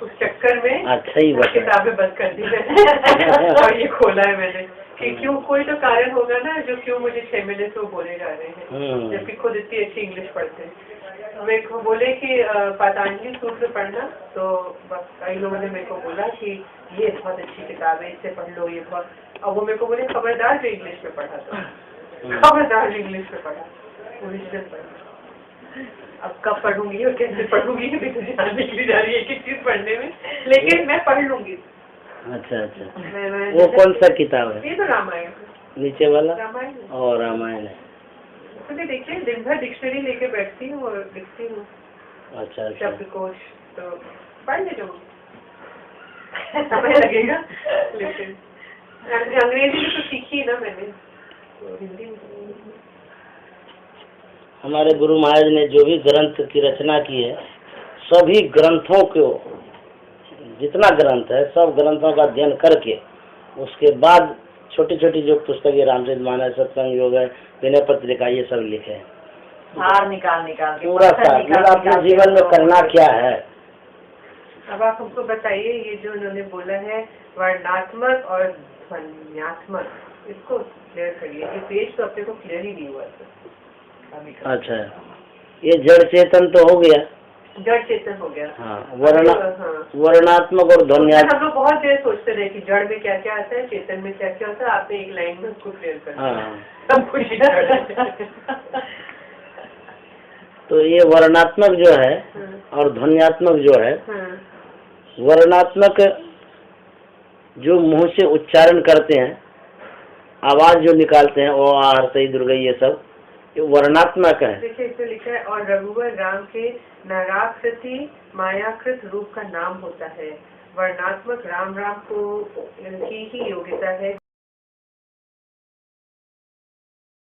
उस चक्कर में अच्छा ही किताबें बंद कर दी मैंने और ये खोला है मैंने कि क्यों, कोई तो कारण होगा ना जो क्यों मुझे 6 महीने से वो बोले जा रहे हैं, जबकि खुद इतनी अच्छी इंग्लिश पढ़ते हैं। मेरे को बोले कि पतंजलि सूत्र पढ़ना, तो बस कई लोगों ने मेरे को बोला कि ये बहुत अच्छी किताब है, इससे पढ़ लो, ये बहुत, और वो मेरे को बोले खबरदार जो इंग्लिश में पढ़ा, तो खबरदार जो इंग्लिश में पढ़ा, ओरिजिनल पढ़ा। अब कब पढ़ूंगी और कैसे पढ़ूंगी भी मुझे निकली जा रही है एक चीज पढ़ने में, लेकिन मैं पढ़ लूंगी। अच्छा अच्छा। वो कौन सा किताब है? ये तो रामायण नीचे वाला रामायण और रामायण है। तो देखिए दिन भर डिक्शनरी लेके बैठती हूँ और लिखती हूँ। अच्छा। शब्दकोश तो पढ़ ले जो समय लगेगा, लेकिन अंग्रेजी तो सीखी ना मैंने, तो हिंदी में। हमारे गुरु महाराज ने जो भी ग्रंथ की रचना की है, सभी ग्रंथों को, जितना ग्रंथ है सब ग्रंथों का अध्ययन करके उसके बाद छोटी छोटी जो पुस्तकें रामचरित मानस, सत्संग योग है, विनय पत्रिका, ये सब लिखे हैं। सार निकाल के पूरा सार अपने जीवन में करना क्या है। अब आप हमको बताइए, ये जो उन्होंने बोला है वर्णात्मक और ध्वन्यात्मक, इसको क्लियर करिए। ये पेज तो अपने को क्लियर ही नहीं हुआ था। अच्छा, ये जड़ चेतन तो हो गया, जड़ चेतन हो गया। हाँ, वर्णात्मक और ध्वन्यात्मक। हम लोग बहुत देर सोचते रहे कि जड़ में क्या क्या आता है, चेतन में क्या क्या होता है। आपने एक लाइन में उसको क्लियर कर दिया, सब कुछ। तो ये वर्णात्मक जो है और ध्वन्यात्मक जो है, वर्णात्मक जो मुंह से उच्चारण करते हैं, आवाज जो निकालते हैं, ओ आर सही दुर्गई, ये सब ये वर्णात्मक है। देखिए इसमें लिखा है, और रघुवर राम के नाराकृति मायाकृत रूप का नाम होता है। वर्णात्मक राम को की ही योग्यता है।